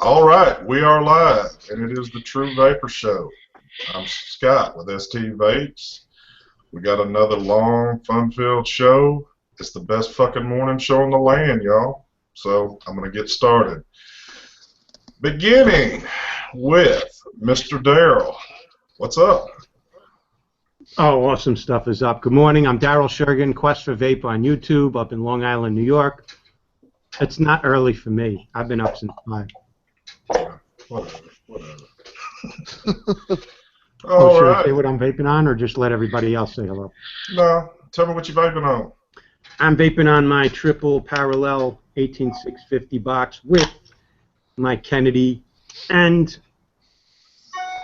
All right, we are live, and it is the True Vapor Show. I'm Scott with ST Vapes. We got another long, fun-filled show. It's the best fucking morning show in the land, y'all. So I'm gonna get started. Beginning with Mr. Darrell. What's up? Oh, awesome stuff is up. Good morning. I'm Darrell Shergan, Quest for Vape on YouTube, up in Long Island, New York. It's not early for me. I've been up since 5. Whatever. Should I Right. say what I'm vaping on, or just let everybody else say hello? No, tell me what you're vaping on. I'm vaping on my triple parallel 18650 box with my Kennedy, and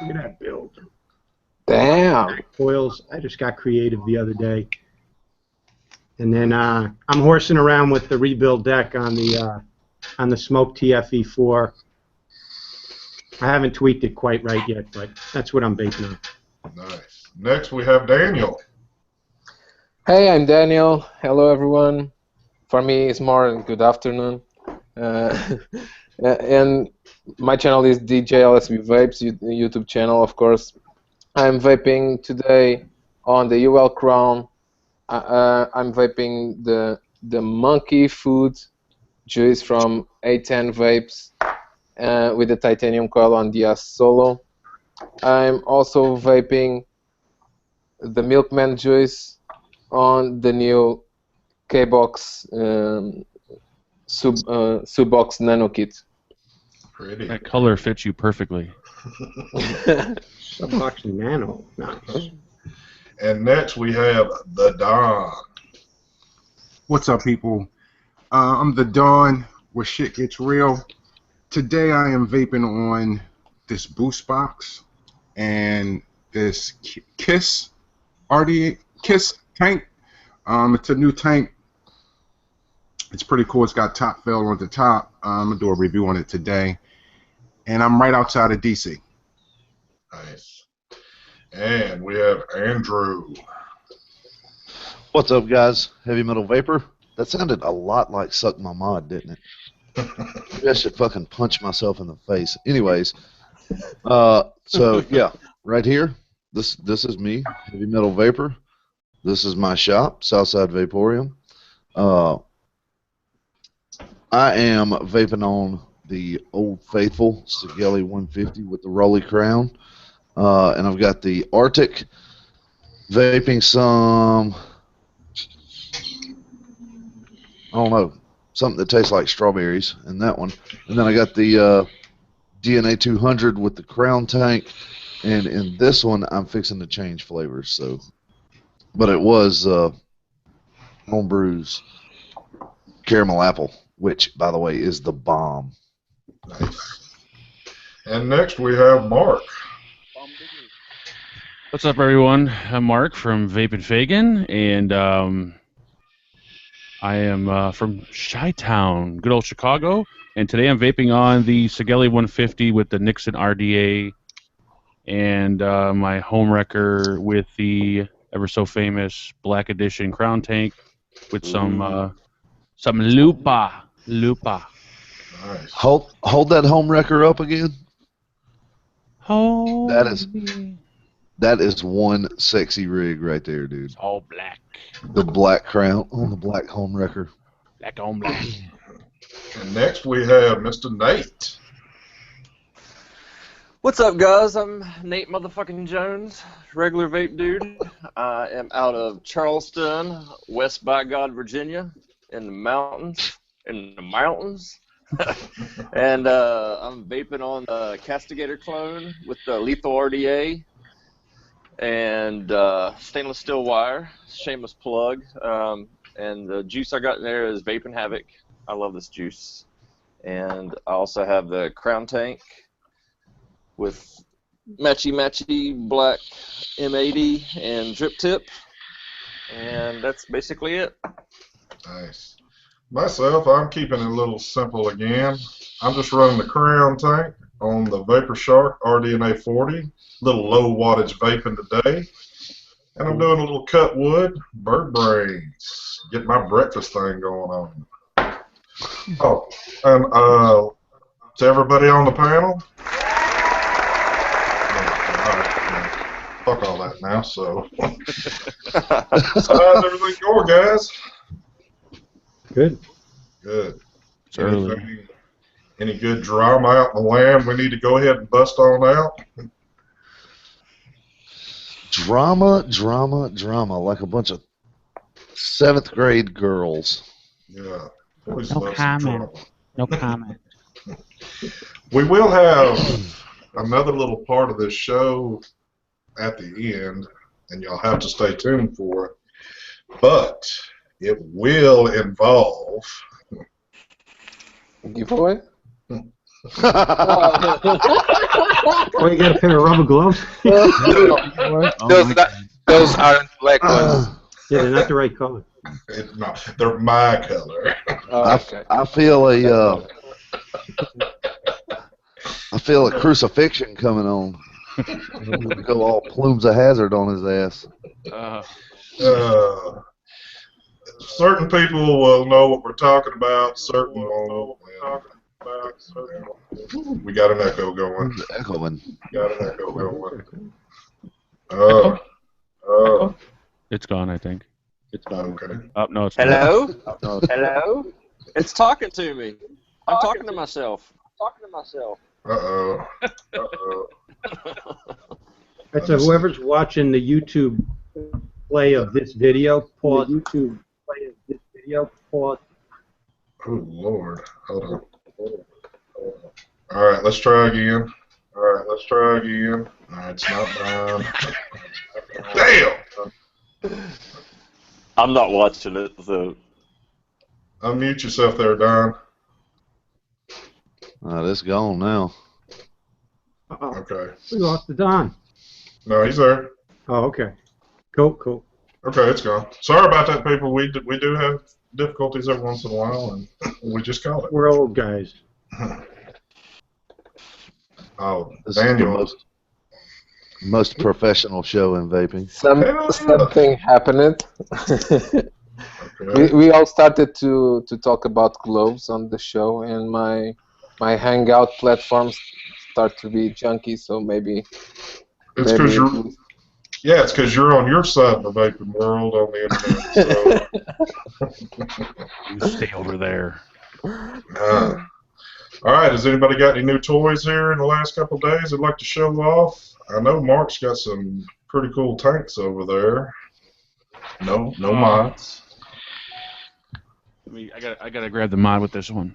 look at that build. Damn. Coils. I just got creative the other day. And then I'm horsing around with the rebuild deck on the Smoke TFE4. I haven't tweaked it quite right yet, but that's what I'm vaping on. Nice. Next, we have Daniel. Hey, I'm Daniel. Hello, everyone. For me, it's more good afternoon. And my channel is DJ LSB Vapes, YouTube channel, of course. I'm vaping today on the UL Crown. I'm vaping the Monkey Food juice from A10 Vapes with the titanium coil on the Solo. I'm also vaping the Milkman juice on the new K-Box sub-box nano kit. Pretty. That color fits you perfectly. Sub-box nano. Nice. And next we have the Don. What's up, people? I'm the Dawn, where shit gets real. Today I am vaping on this boost box and this Kiss Kiss tank. It's a new tank. It's pretty cool. It's got top fill on the top. I'm gonna do a review on it today, and I'm right outside of DC. Nice. And we have Andrew. What's up, guys? Heavy Metal Vapor? That sounded a lot like Suck My Mod, didn't it? Maybe I should fucking punch myself in the face. Anyways, so yeah, right here, this is me, Heavy Metal Vapor. This is my shop, Southside Vaporium. I am vaping on the Old Faithful Sigelli 150 with the Rolly Crown. And I've got the Arctic, vaping some, I don't know, something that tastes like strawberries in that one. And then I got the DNA 200 with the Crown tank. And in this one, I'm fixing to change flavors. So, but it was Homebrew's Caramel Apple, which, by the way, is the bomb. Nice. And next we have Mark. What's up, everyone? I'm Mark from Vape and Fagan, and I am from Chi-Town, good old Chicago. And today I'm vaping on the Sigelli 150 with the Nixon RDA, and my home wrecker with the ever so famous Black Edition Crown Tank with some Lupa. Nice. Hold that home wrecker up again. Oh, That is one sexy rig right there, dude. it's all black. The black crown on the black home wrecker. Black on black. And next we have Mr. Nate. What's up, guys? I'm Nate motherfucking Jones, regular vape dude. I am out of Charleston, West by God, Virginia, in the mountains. And I'm vaping on the Castigator clone with the Lethal RDA and stainless steel wire, shameless plug. And the juice I got in there is Vaping Havoc. I love this juice. And I also have the Crown Tank with matchy black M80 and drip tip. And that's basically it. Nice. Myself, I'm keeping it a little simple again. I'm just running the Crown tank on the Vapor Shark RDNA 40. Little low wattage vaping today. And I'm doing a little cut wood, bird brains. Get my breakfast thing going on. Oh, and to everybody on the panel? Fuck all that now, so. How's everything going, guys? Good. Good. It's early. Any good drama out in the land we need to go ahead and bust on out? Drama, like a bunch of 7th grade girls. Yeah. Always No love some comment. drama. No comment. We will have another little part of this show at the end, and you'll have to stay tuned for it. But it will involve Giveaway? Oh, you got a pair of rubber gloves? Those aren't black ones. Yeah, they're not the right color. no, they're my color. Oh, okay. I feel a crucifixion coming on. Go all plumes of hazard on his ass. Certain people will know what we're talking about. Certain won't. We got an echo going. Echoing. Got an echo going. It's gone, I think. It's gone. Okay. Oh, no, it's Hello? not. No. Hello? It's talking to me. I'm talking to myself. Uh-oh. Right, so whoever's watching the YouTube play of this video, pause. Oh, Lord. Hold on. All right, let's try again. All right, it's not done. Damn! I'm not watching it, so. Unmute yourself there, Don. It's gone now. Uh-oh. Okay. We lost the Don. No, he's there. Oh, okay. Cool. Okay, it's gone. Sorry about that, people. We do have difficulties every once in a while, and we just call it. We're old guys. Oh, This Daniel. is the most professional show in vaping. Something happened. Okay. we all started to talk about gloves on the show, and my Hangout platforms start to be junky. So maybe It's because you're. Yeah, it's because you're on your side of the vaping world on the internet. So. You stay over there. All right, has anybody got any new toys here in the last couple of days they'd like to show off? I know Mark's got some pretty cool tanks over there. No mods. I gotta grab the mod with this one.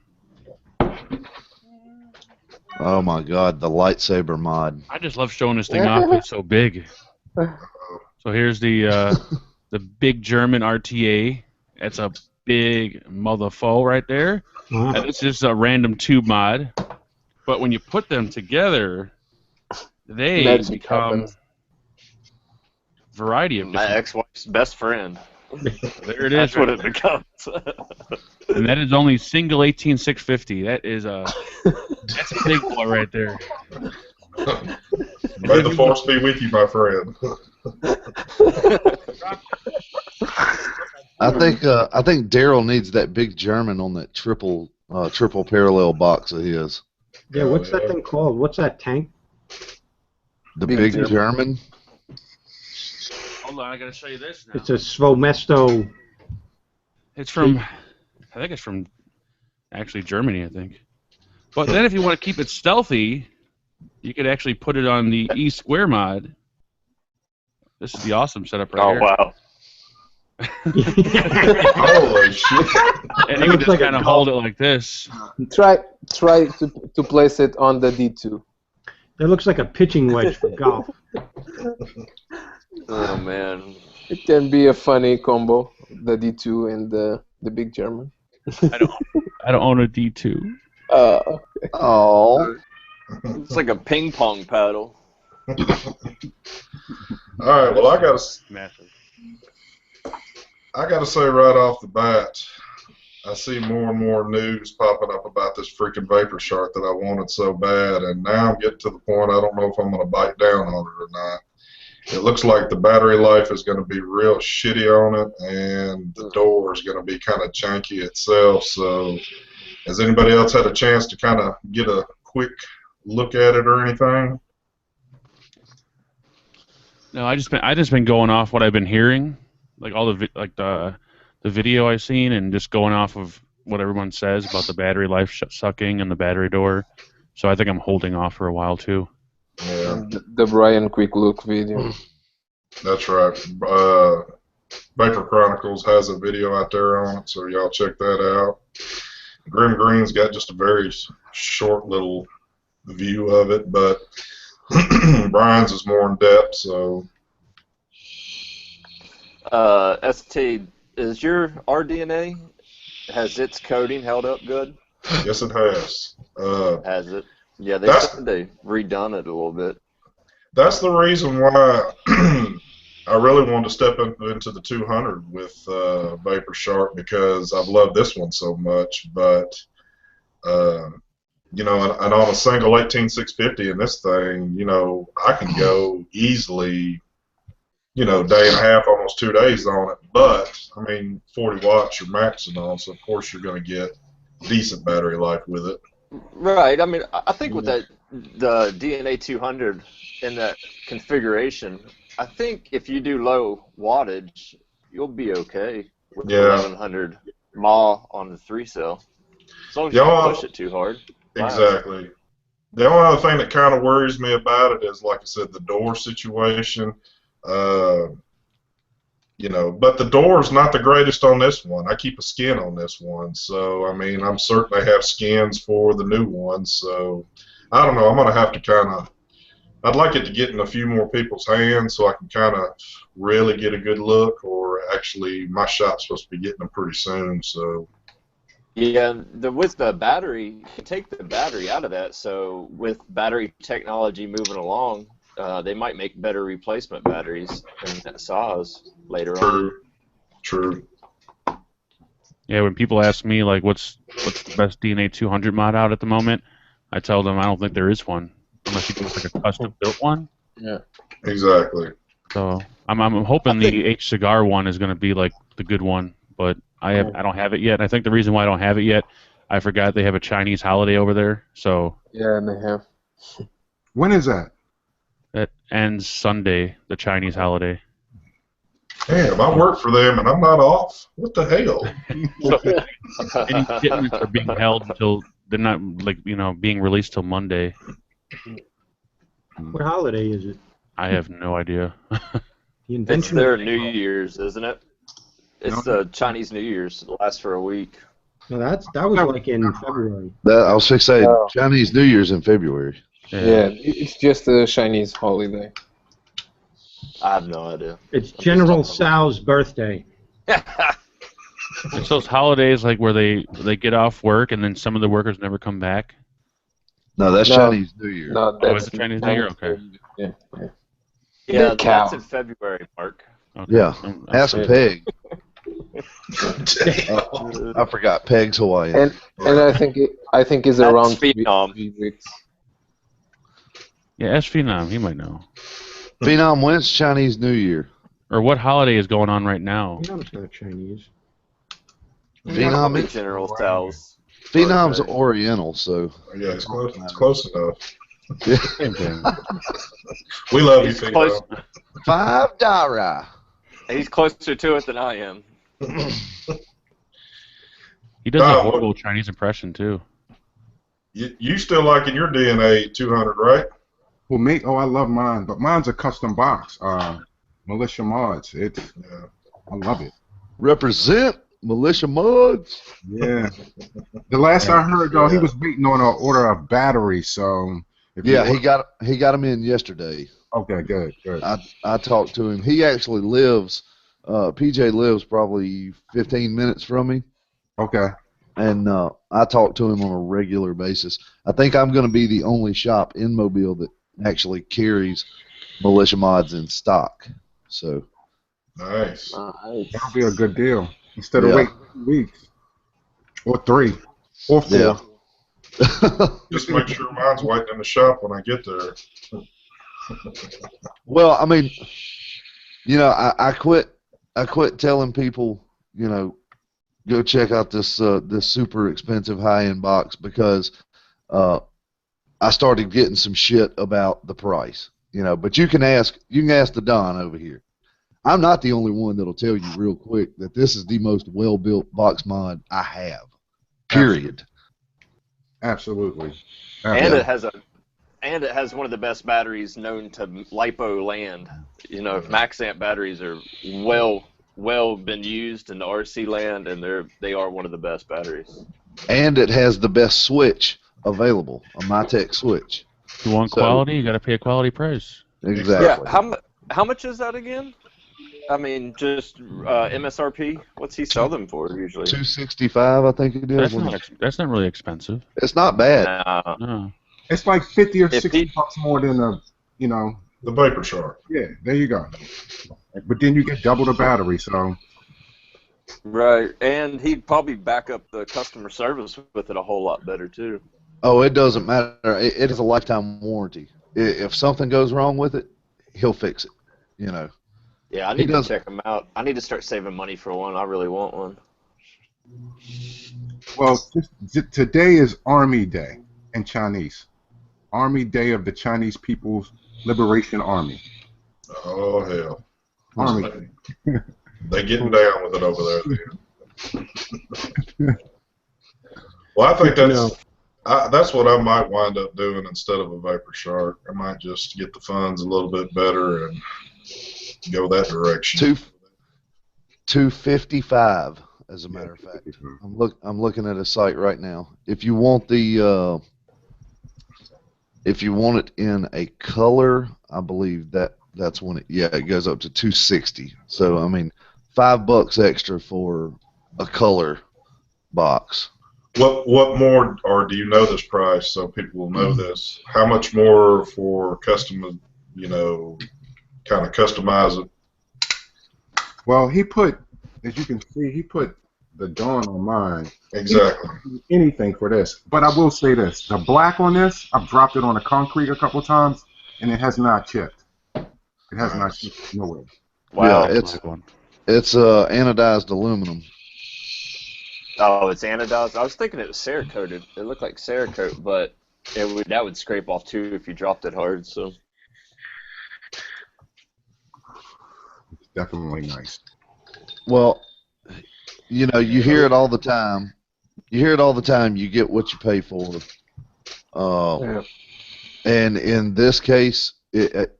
Oh my God, the lightsaber mod. I just love showing this thing off. It's so big. So here's the big German RTA. That's a big motherfucker right there. Wow. And it's just a random tube mod. But when you put them together, they Magic become happens. variety of My different. ex-wife's best friend. There it That's is. what Right it becomes. And that is only single 18650. That is that's a big boy right there. May the force be with you, my friend. I think Daryl needs that big German on that triple parallel box of his. Yeah, what's that thing called? What's that tank? The Big big German. German. Hold on, I gotta show you this now. It's a Svomesto. It's from, I think it's from, actually Germany, I think. But then if you want to keep it stealthy, you could actually put it on the E-square mod. This is the awesome setup right here. Wow. Holy shit. And you can just kind of hold it like this. Try to place it on the D2. That looks like a pitching wedge for golf. Oh, man. It can be a funny combo, the D2 and the big German. I don't own a D2. Oh. It's like a ping pong paddle. All right, well, I gotta Massive. say right off the bat, I see more and more news popping up about this freaking Vapor Shark that I wanted so bad, and now I'm getting to the point I don't know if I'm going to bite down on it or not. It looks like the battery life is going to be real shitty on it, and the door is going to be kind of janky itself. So, has anybody else had a chance to kind of get a quick look at it or anything? No, I just been going off what I've been hearing, like all the video I've seen, and just going off of what everyone says about the battery life sucking and the battery door. So I think I'm holding off for a while too. Yeah, The Brian Quick Look video. that's right. Vapor Chronicles has a video out there on it, so y'all check that out. Grim Green's got just a very short little view of it, but Brian's is more in depth, so. ST, is your RDNA, has its coating held up good? Yes, it has. Has it? Yeah, they said they redone it a little bit. That's the reason why I really wanted to step into the 200 with Vapor Shark, because I've loved this one so much. But you know, and on a single 18650 in this thing, you know, I can go easily, you know, day and a half, almost 2 days on it. But I mean, 40 watts you're maxing on, so of course you're going to get decent battery life with it. Right. I mean, I think with the DNA 200 in that configuration, I think if you do low wattage, you'll be okay with 1100 mAh on the 3-cell. As long as you don't push it too hard. Exactly. The only other thing that kind of worries me about it is, like I said, the door situation. You know, but the door's not the greatest on this one. I keep a skin on this one, so I mean, I'm certain they have skins for the new one. So I don't know. I'm gonna have to kind of. I'd like it to get in a few more people's hands so I can kind of really get a good look. Or actually, my shop's supposed to be getting them pretty soon. So. Yeah, with the battery, you can take the battery out of that. So with battery technology moving along, they might make better replacement batteries than that saws later on. True. Yeah, when people ask me like what's the best DNA 200 mod out at the moment, I tell them I don't think there is one unless you do like a custom built one. Yeah. Exactly. So I'm hoping the e-cig one is going to be like the good one, but I don't have it yet. I think the reason why I don't have it yet, I forgot they have a Chinese holiday over there. So yeah, and they have. When is that? That ends Sunday, the Chinese holiday. Damn, I work for them and I'm not off. What the hell? So, any shipments are being held until they're not being released till Monday. What holiday is it? I have no idea. The It's their New Year's, isn't it? It's the Chinese New Year's. It lasts for a week. No, that was like in February. I was going to say Chinese New Year's in February. Yeah, it's just a Chinese holiday. I have no idea. It's General Tso's birthday. It's those holidays like where they get off work and then some of the workers never come back. No, that's Chinese New Year. No, that's Chinese New Year. Okay. Yeah, that's in February, Mark. Okay. Yeah, ask Peg. I forgot Peg's Hawaiian. And I think it's around 3 weeks. Yeah, ask Phenom. He might know. Phenom, when's Chinese New Year? Or what holiday is going on right now? Phenom's not Chinese. Phenom is General Tso's. Phenom's Oriental, so. Yeah, it's close. It's close enough. Yeah. We love you, Phenom. $5. He's closer to it than I am. He does a horrible Chinese impression too. You still liking your DNA 200, right? Well, me? Oh, I love mine, but mine's a custom box. Militia Mods. I love it. Represent Militia Mods. Yeah. The last I heard, though, he was waiting on an order of batteries. So. He got them in yesterday. Okay, good. I talked to him. He actually lives. PJ lives probably 15 minutes from me. Okay. And I talk to him on a regular basis. I think I'm going to be the only shop in Mobile that actually carries Militia Mods in stock. So nice. That'll be a good deal. Instead of waiting 2 weeks or 3 or 4. Yeah. Just make sure mine's waiting in the shop when I get there. Well, I mean, I quit telling people, go check out this super expensive high-end box because I started getting some shit about the price. You know, but you can ask the Don over here. I'm not the only one that'll tell you real quick that this is the most well-built box mod I have. Period. Absolutely. And Absolutely. it has one of the best batteries known to lipo land. You know, max amp batteries are well been used in the RC land, and they are one of the best batteries. And it has the best switch available, a MyTech switch. If you want So- quality, you got to pay a quality price. Exactly. Yeah, how much is that again? I mean, just MSRP. What's he sell them for usually? $265, I think it is. That's not really expensive. It's not bad. Nah. No. It's like 50 or If 60 he- bucks more than a, you know. The Vapor Shark. Yeah, there you go. But then you get double the battery, so. Right, and he'd probably back up the customer service with it a whole lot better too. Oh, it doesn't matter. It is a lifetime warranty. If something goes wrong with it, he'll fix it. You know. Yeah, I need to check them out. I need to start saving money for one. I really want one. Well, today is Army Day in Chinese. Army Day of the Chinese People's Liberation Army. Oh, hell. Army. They getting down with it over there. Well, I think that's what I might wind up doing instead of a Vapor Shark. I might just get the funds a little bit better and go that direction. $255, as a matter of fact. I'm looking at a site right now. If you want the if you want it in a color, I believe that's when it goes up to $260. So I mean, $5 extra for a color box. What more, or do you know this price so people will know this? How much more for custom, you know, kind of customize it? Well, he put, as you can see, he put the Dawn on mine. Exactly. Anything for this. But I will say this. The black on this, I've dropped it on the concrete a couple times, and it has not chipped. It has not chipped nowhere. Wow. Yeah, it's anodized aluminum. Oh, it's anodized. I was thinking it was Cerakoted. It looked like Cerakote, but that would scrape off too if you dropped it hard. So It's definitely nice. Well, you know, you hear it all the time. You get what you pay for. And in this case, it's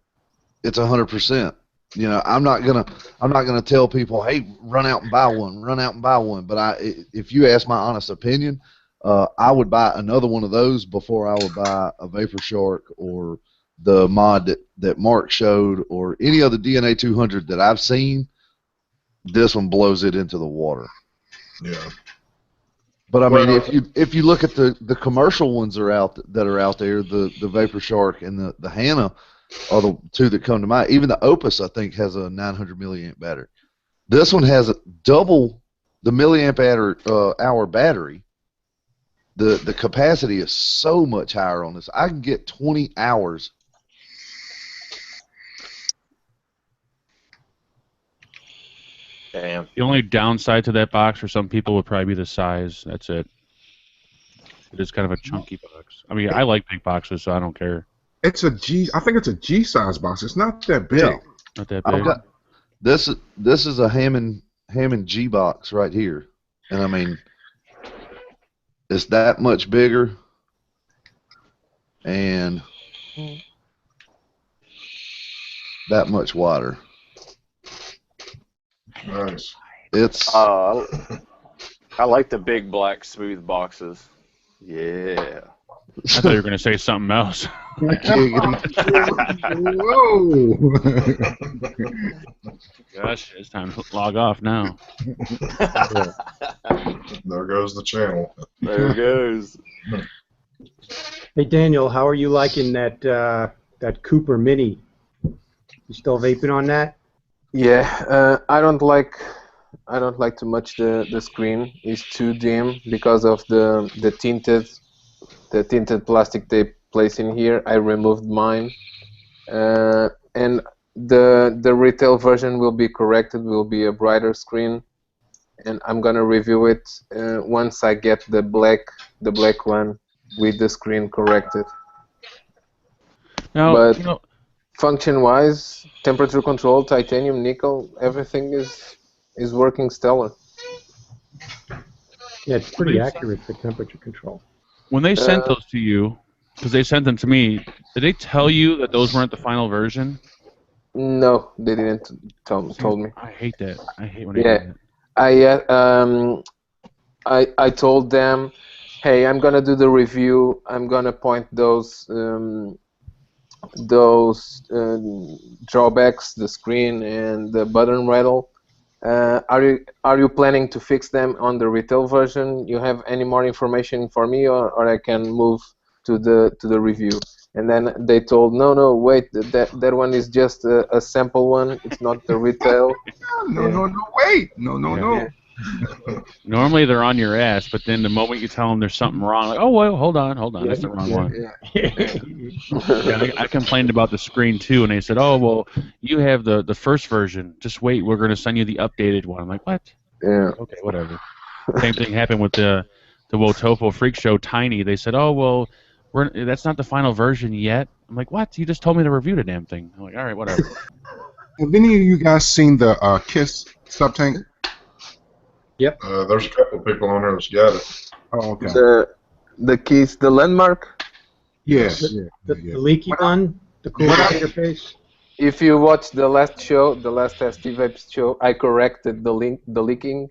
100%. You know, I'm not gonna tell people, hey, run out and buy one. But if you ask my honest opinion, I would buy another one of those before I would buy a Vapor Shark or the mod that Mark showed or any other DNA 200 that I've seen. This one blows it into the water. Yeah. But I mean, if you look at the commercial ones that are out there, the Vapor Shark and the Hannah are the two that come to mind. Even the Opus, I think, has a 900 milliamp battery. This one has double the milliamp hour battery. The capacity is so much higher on this. I can get 20 hours. damn. The only downside to that box for some people would probably be the size. That's it. It is kind of a chunky box. I mean, I like big boxes, so I don't care. It's a G. I think it's a G size box. It's not that big. Yeah. Not that I've big. got this is a Hammond G box right here, and I mean, it's that much bigger, and that much wider. Nice. It's I like the big black smooth boxes. Yeah. I thought you were going to say something else. Whoa! Gosh, it's time to log off now. There goes the channel. There it goes. Hey Daniel, how are you liking that Cooper Mini? You still vaping on that? Yeah, I don't like too much the screen. It's too dim because of the tinted plastic tape placed in here. I removed mine, and the retail version will be corrected. Will be a brighter screen, and I'm gonna review it once I get the black one with the screen corrected. Now, But you know, function-wise, temperature control, titanium, nickel, everything is working stellar. Yeah, it's pretty accurate for temperature control. when they sent Uh, those to you, because they sent them to me, did they tell you that those weren't the final version? no, they didn't told me. I hate that. I hate when they Yeah, do that. I told them, hey, I'm gonna do the review. I'm gonna point those drawbacks, the screen and the button rattle. Are you planning to fix them on the retail version? You have any more information for me, or I can move to the review? And then they told, no, wait, that one is just a sample one. It's not the retail. No, wait. No. Yeah. Normally they're on your ass, but then the moment you tell them there's something wrong, like, oh, well, hold on, that's the wrong one. Yeah, I complained about the screen too, and they said, oh, well, you have the first version. Just wait, we're going to send you the updated one. I'm like, what? Yeah. Okay, whatever. Same thing happened with the Wotofo Freak Show Tiny. They said, oh, well, that's not the final version yet. I'm like, what? You just told me to review the damn thing. I'm like, all right, whatever. Have any of you guys seen the KISS sub-tank? Yep. There's a couple of people on there that's got it. Oh, okay. The keys, the landmark. Yeah. The leaky one, the cool interface. If you watch the last show, the last ST Vapes show, I corrected the leaking,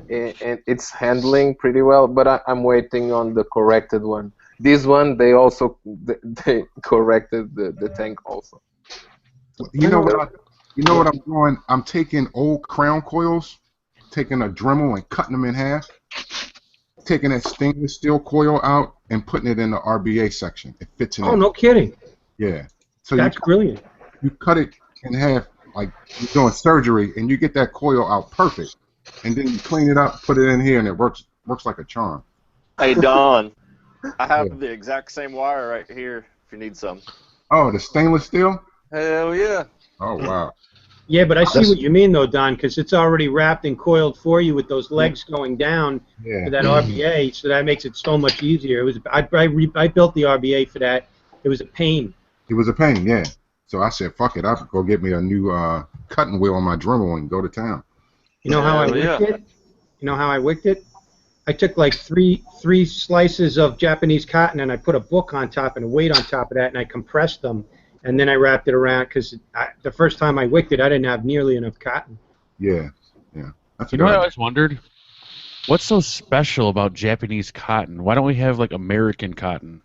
and it's handling pretty well. But I'm waiting on the corrected one. This one, they corrected the tank also. You know what I'm doing? I'm taking old crown coils, taking a Dremel and cutting them in half, taking that stainless steel coil out and putting it in the RBA section. It fits in. Oh, no kidding. Yeah. So that's brilliant. You cut it in half like you're doing surgery, and you get that coil out perfect. And then you clean it up, put it in here, and it works like a charm. Hey, Don, I have the exact same wire right here if you need some. Oh, the stainless steel? Hell yeah. Oh, wow. Yeah, but I see what you mean, though, Don, because it's already wrapped and coiled for you with those legs going down for that RBA, so that makes it so much easier. It was I built the RBA for that. It was a pain. It was a pain, yeah. So I said, fuck it, I'll go get me a new cutting wheel on my Dremel and go to town. You know how I wicked it? You know how I wicked it? I took like three slices of Japanese cotton and I put a book on top and a weight on top of that and I compressed them and then I wrapped it around because the first time I wicked it, I didn't have nearly enough cotton. Yeah. You know what I always wondered? What's so special about Japanese cotton? Why don't we have like American cotton?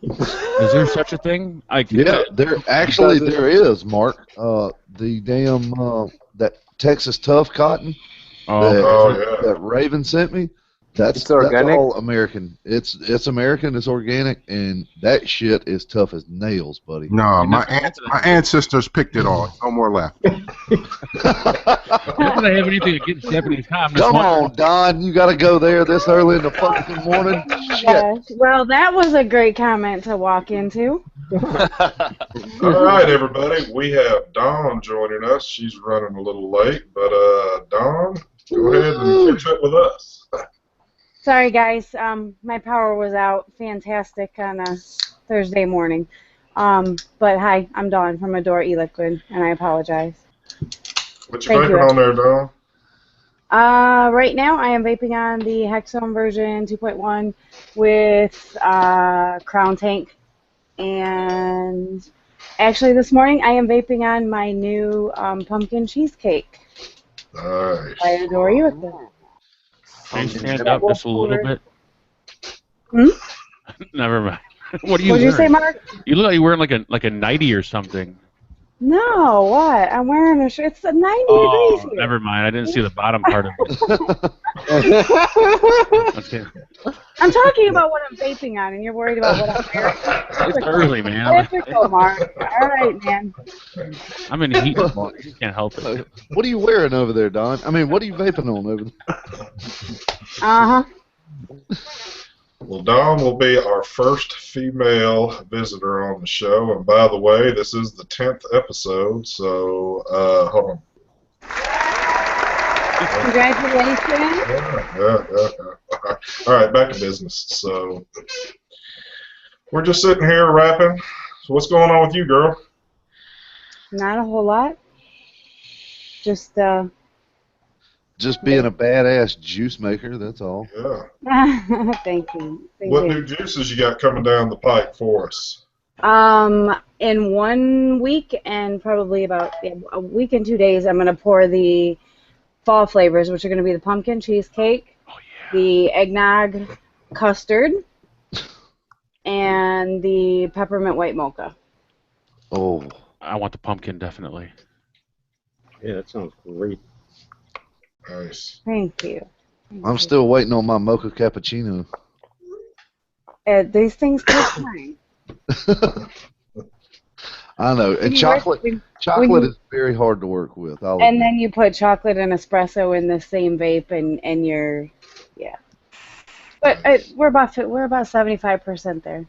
Is there such a thing? Yeah, there is, Mark. The damn that Texas Tough cotton that Raven sent me. That's all American. It's American. It's organic, and that shit is tough as nails, buddy. No, my ancestors picked it all. No more left. Not that I have anything against Japanese cotton. Come on, Don. You got to go there this early in the fucking morning. Yes. Well, that was a great comment to walk into. All right, everybody. We have Dawn joining us. She's running a little late, but Dawn, go ahead and catch up with us. Sorry, guys. My power was out. Fantastic on a Thursday morning. But hi, I'm Dawn from Adore E-Liquid, and I apologize. What you vaping on there, Dawn? Right now, I am vaping on the Hexome version 2.1 with Crown Tank. And actually, this morning, I am vaping on my new pumpkin cheesecake. Nice. I adore you with it. Can you stand up just a little bit? Never mind. What are you What'd you say, Mark? You look like you're wearing like a nightie or something. No, what? I'm wearing a shirt. It's 90 degrees here. Never mind. I didn't see the bottom part of it. I'm talking about what I'm vaping on, and you're worried about what I'm wearing. It's early, man. Typical, Mark. All right, man. I'm in heat. You can't help it. What are you wearing over there, Don? I mean, what are you vaping on over there? Well, Dawn will be our first female visitor on the show, and by the way, this is the 10th episode, so hold on. Congratulations. Yeah. All right, back to business. So we're just sitting here wrapping. That's So what's going on with you, girl? Not a whole lot. Just Just being a badass juice maker, that's all. Yeah. thank you. Thank What you. new juices you got coming down the pike for us? In 1 week and probably about a week and 2 days, I'm gonna pour the fall flavors, which are gonna be the pumpkin cheesecake, the eggnog custard, and the peppermint white mocha. Oh, I want the pumpkin, definitely. Yeah, that sounds great. Nice. Thank you. I'm still waiting on my mocha cappuccino. These things take time. I know, and chocolate is very hard to work with. I'll And admit. then you put chocolate and espresso in the same vape, and you're, yeah. But we're about 75% there.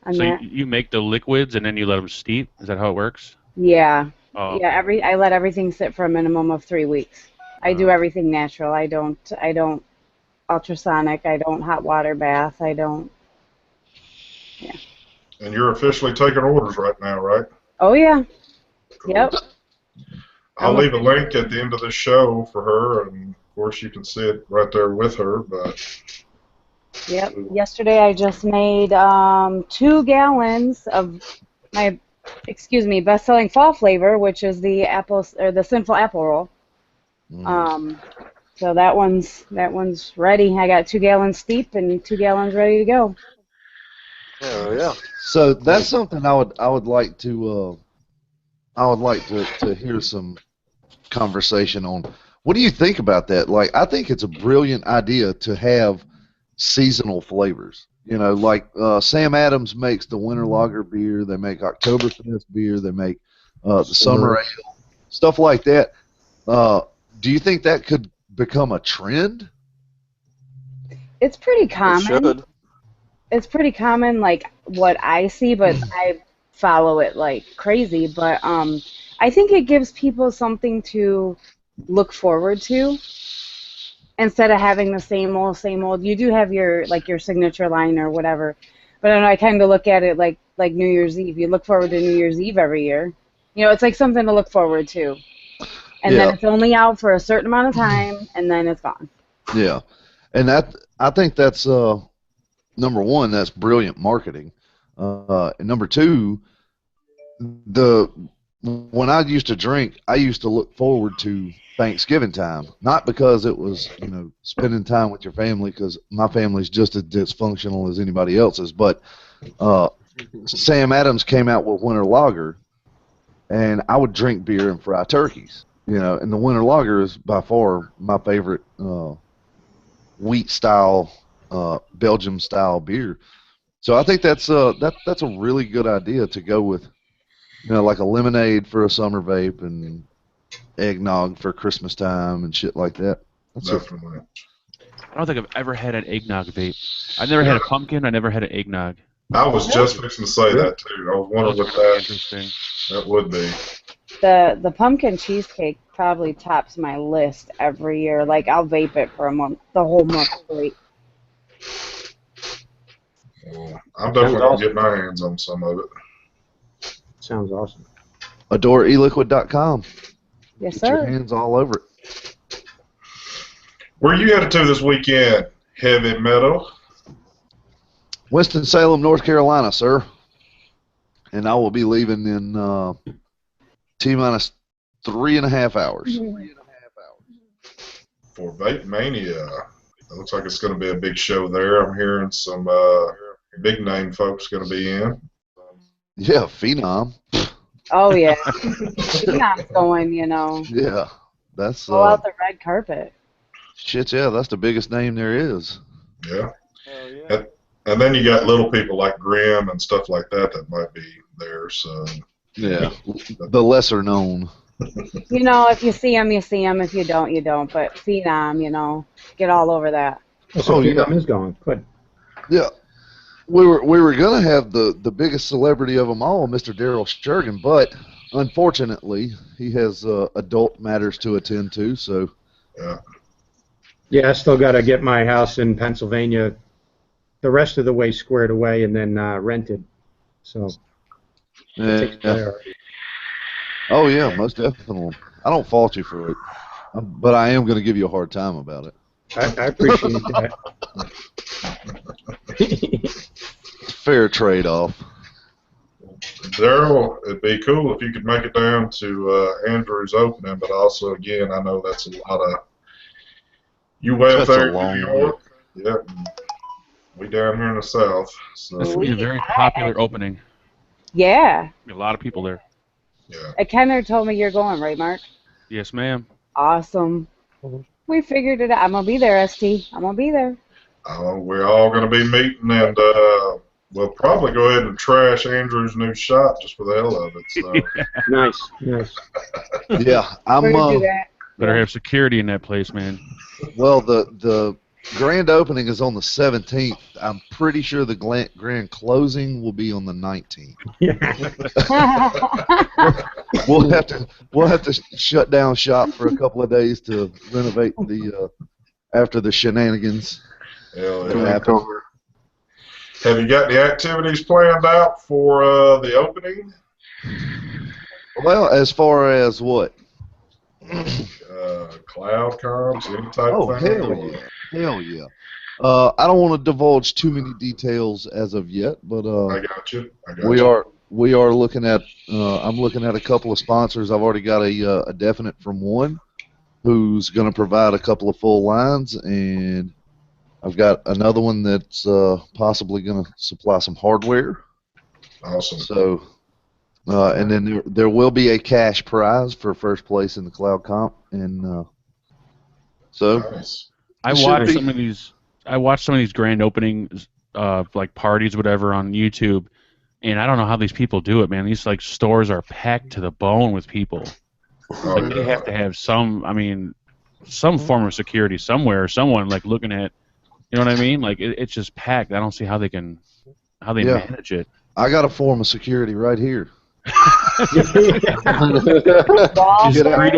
On So that. you make the liquids and then you let them steep? Is that how it works? Yeah. Oh, Yeah. I let everything sit for a minimum of 3 weeks. I do everything natural. I don't ultrasonic. I don't hot water bath. I don't. Yeah. And you're officially taking orders right now, right? Oh yeah. Cool. Yep. I'll leave a link at the end of this show for her, and of course you can see it right there with her. But Yep. Yesterday I just made 2 gallons of my, best-selling fall flavor, which is the the sinful apple roll. So that one's ready. I got 2 gallons steep and 2 gallons ready to go. Oh yeah. So that's something I would like to hear some conversation on. What do you think about that? Like, I think it's a brilliant idea to have seasonal flavors. You know, like Sam Adams makes the winter lager beer, they make Oktoberfest beer, they make the summer ale, stuff like that. Do you think that could become a trend? It's pretty It common. should. It's pretty common, like what I see, but I follow it like crazy. But I think it gives people something to look forward to instead of having the same old, same old. You do have your signature line or whatever, but I don't know, I kind of look at it like New Year's Eve. You look forward to New Year's Eve every year. You know, it's like something to look forward to, and then it's only out for a certain amount of time, and then it's gone. Yeah, and I think that's number one, that's brilliant marketing. And number two, when I used to drink, I used to look forward to Thanksgiving time, not because it was, you know, spending time with your family, because my family's just as dysfunctional as anybody else's, but Sam Adams came out with winter lager, and I would drink beer and fry turkeys, you know, and the winter lager is by far my favorite wheat style, Belgium style beer. So I think that's a really good idea to go with, you know, like a lemonade for a summer vape and eggnog for Christmas time and shit like that. That's definitely. I don't think I've ever had an eggnog vape. I've never had a pumpkin. I never had an eggnog. I was just fixing to say that too. I was wondering what that. Interesting. That would be. The pumpkin cheesecake probably tops my list every year. Like, I'll vape it for a month, the whole month straight. Well, I'm definitely going to get my hands on some of it. Sounds awesome. AdoreEliquid.com. Yes, Get your sir. hands all over it. Where you headed to this weekend, Heavy Metal? Winston-Salem, North Carolina, sir. And I will be leaving in T-minus 3.5 hours. For Vape Mania. It looks like it's going to be a big show there. I'm hearing some big name folks going to be in. Yeah, Phenom. Oh yeah, Phenom's going. You know, Yeah, that's go out the red carpet. shit. Yeah, that's the biggest name there is. Yeah. Oh yeah. And then you got little people like Grimm and stuff like that that might be there. So Yeah, the lesser known. You know, if you see him, you see him. If you don't, you don't. But Phenom, you know, get all over that. So Phenom is going. Good. Yeah, we were gonna have the biggest celebrity of them all, Mr. Daryl Sturgeon, but unfortunately he has adult matters to attend to. So Yeah, I still got to get my house in Pennsylvania the rest of the way squared away and then rented. So Takes Yeah. priority. Oh yeah, most definitely. I don't fault you for it, but I am going to give you a hard time about it. I appreciate that. Fair trade-off. Daryl, it'd be cool if you could make it down to Andrew's opening, but also, again, I know that's a lot of. You went That's a there in long New way. York. Yep. We down here in the South. So, This will be a very popular opening. Yeah. A lot of people there. yeah. Kenner told me you're going, right, Mark? Yes, ma'am. Awesome. We figured it out. I'm going to be there, ST. I'm going to be there. We're all going to be meeting, and we'll probably go ahead and trash Andrew's new shop just for the hell of it. So. Nice, nice. Yeah, I'm. We're going to do that. Better have security in that place, man. Well, the grand opening is on the 17th. I'm pretty sure the grand closing will be on the 19th. We'll have to shut down shop for a couple of days to renovate the after the shenanigans. Hell that yeah. happened. Have you got the activities planned out for the opening? Well, as far as what? Cloud comms, any type Oh, of thing? hell yeah. Hell yeah. I don't want to divulge too many details as of yet, but I got you. we are looking at I'm looking at a couple of sponsors. I've already got a definite from one who's going to provide a couple of full lines, and I've got another one that's possibly going to supply some hardware. Awesome. So and then there will be a cash prize for first place in the cloud comp, and so Nice. I watched some of these grand openings, like parties, whatever, on YouTube, and I don't know how these people do it, man. These like stores are packed to the bone with people. Oh, Like they have to have some form of security somewhere, or someone like looking at, you know what I mean? Like it's just packed. I don't see how they manage it. I got a form of security right here. Just greet them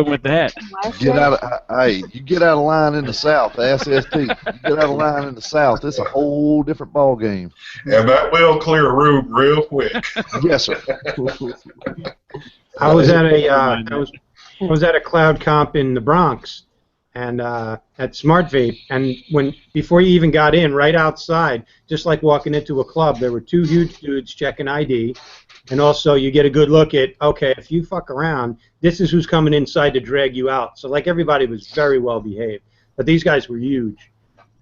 with that. You get out of line in the South, SST. You get out of line in the South, it's a whole different ball game. And that will clear a room real quick. Yes, sir. I was at a cloud comp in the Bronx, and at Smart Vape, and before you even got in, right outside, just like walking into a club, there were two huge dudes checking ID. And also, you get a good look at, okay, if you fuck around, this is who's coming inside to drag you out. So, like, everybody was very well behaved. But these guys were huge.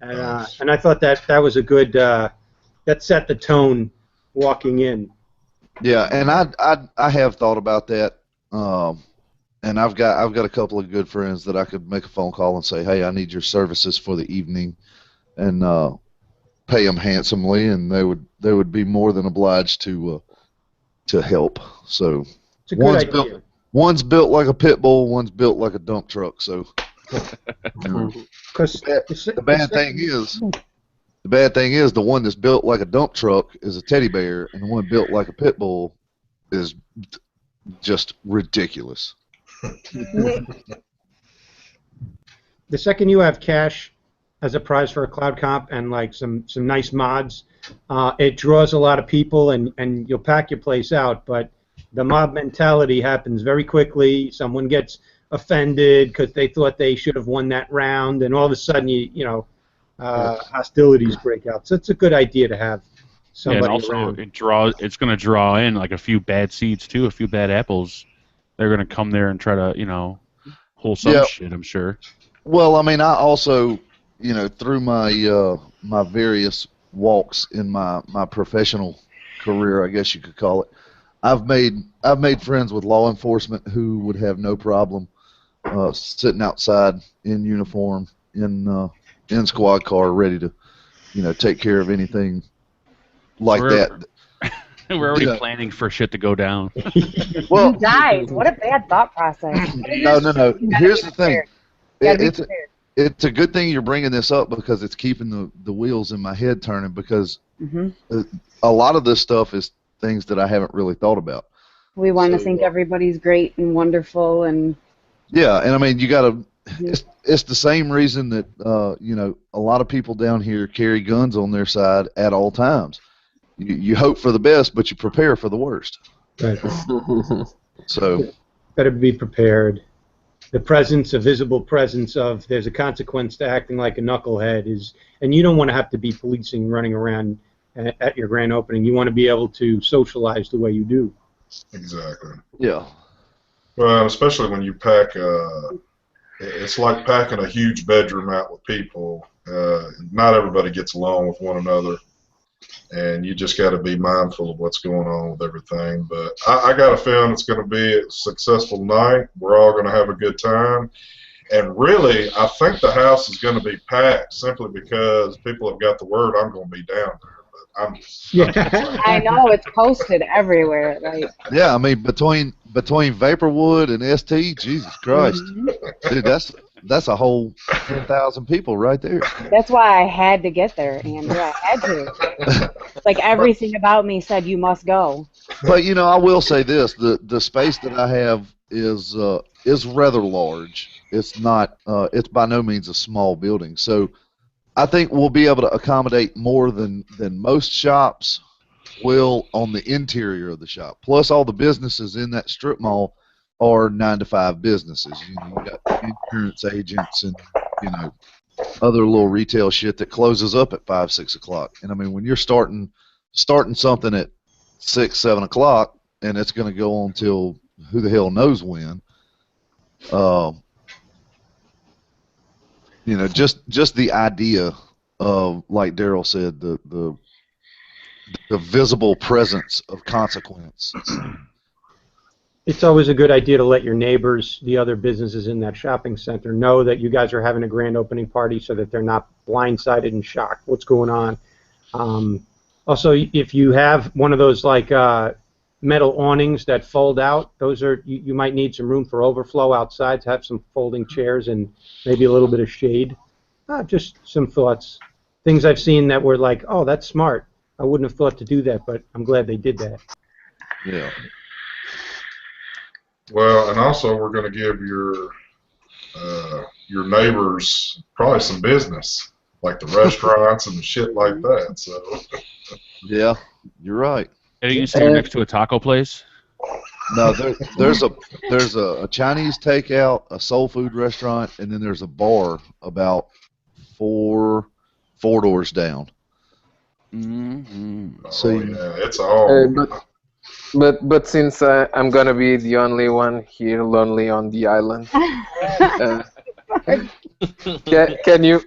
And I thought that was a good, that set the tone walking in. Yeah, and I have thought about that. And I've got a couple of good friends that I could make a phone call and say, hey, I need your services for the evening, and pay them handsomely, and they would be more than obliged to help. So It's a good idea. One's built like a pit bull, one's built like a dump truck. So the bad thing is the one that's built like a dump truck is a teddy bear, and the one built like a pit bull is just ridiculous. The second you have cash as a prize for a cloud comp and like some nice mods, it draws a lot of people, and you'll pack your place out. But the mob mentality happens very quickly. Someone gets offended because they thought they should have won that round, and all of a sudden hostilities break out. So it's a good idea to have somebody and also around. it's going to draw in like a few bad seeds too, a few bad apples. They're going to come there and try to pull some shit, I'm sure. Well, I mean, I also, through my my various walks in my professional career, I guess you could call it, I've made friends with law enforcement who would have no problem sitting outside in uniform in squad car, ready to take care of anything like that. We're already planning for shit to go down. Well, you guys, what a bad thought process. No. Here's the thing. It's a good thing you're bringing this up because it's keeping the wheels in my head turning, because a lot of this stuff is things that I haven't really thought about. We want to think everybody's great and wonderful, and yeah, and I mean, you got to. It's the same reason that a lot of people down here carry guns on their side at all times. You hope for the best, but you prepare for the worst. Right. So Better be prepared. The presence, a visible presence of there's a consequence to acting like a knucklehead is, and you don't want to have to be policing running around at your grand opening. You want to be able to socialize the way you do. Exactly. yeah, Well, especially when you pack, it's like packing a huge bedroom out with people. Not everybody gets along with one another, and you just got to be mindful of what's going on with everything. But I got a feeling it's going to be a successful night. We're all going to have a good time. And really, I think the house is going to be packed simply because people have got the word I'm going to be down there. But I'm just saying. I know it's posted everywhere. Like, yeah. I mean, between Vaporwood and ST, Jesus Christ, dude, that's a whole 10,000 people right there. that's why I had to get there, Andrew. I had to. Like everything about me said you must go. But you know, I will say this: the space that I have is rather large. It's not. It's by no means a small building. So I think we'll be able to accommodate more than most shops will on the interior of the shop. Plus, all the businesses in that strip mall are 9-to-5 businesses. You know, you got insurance agents and other little retail shit that closes up at 5, 6 o'clock. And I mean, when you're starting something at 6, 7 o'clock, and it's going to go on till who the hell knows when. Just the idea of, like Daryl said, the visible presence of consequence. It's always a good idea to let your neighbors, the other businesses in that shopping center, know that you guys are having a grand opening party so that they're not blindsided and shocked what's going on. Also, if you have one of those like metal awnings that fold out, those are you might need some room for overflow outside to have some folding chairs and maybe a little bit of shade. Just some thoughts. Things I've seen that were like, oh, that's smart. I wouldn't have thought to do that, but I'm glad they did that. Yeah. Well, and also we're going to give your neighbors probably some business, like the restaurants and shit like that. So. Yeah, you're right. Are you sitting next to a taco place? No, there's a Chinese takeout, a soul food restaurant, and then there's a bar about four doors down. Mm-hmm. So yeah, it's all. But since I'm gonna be the only one here, lonely on the island, can you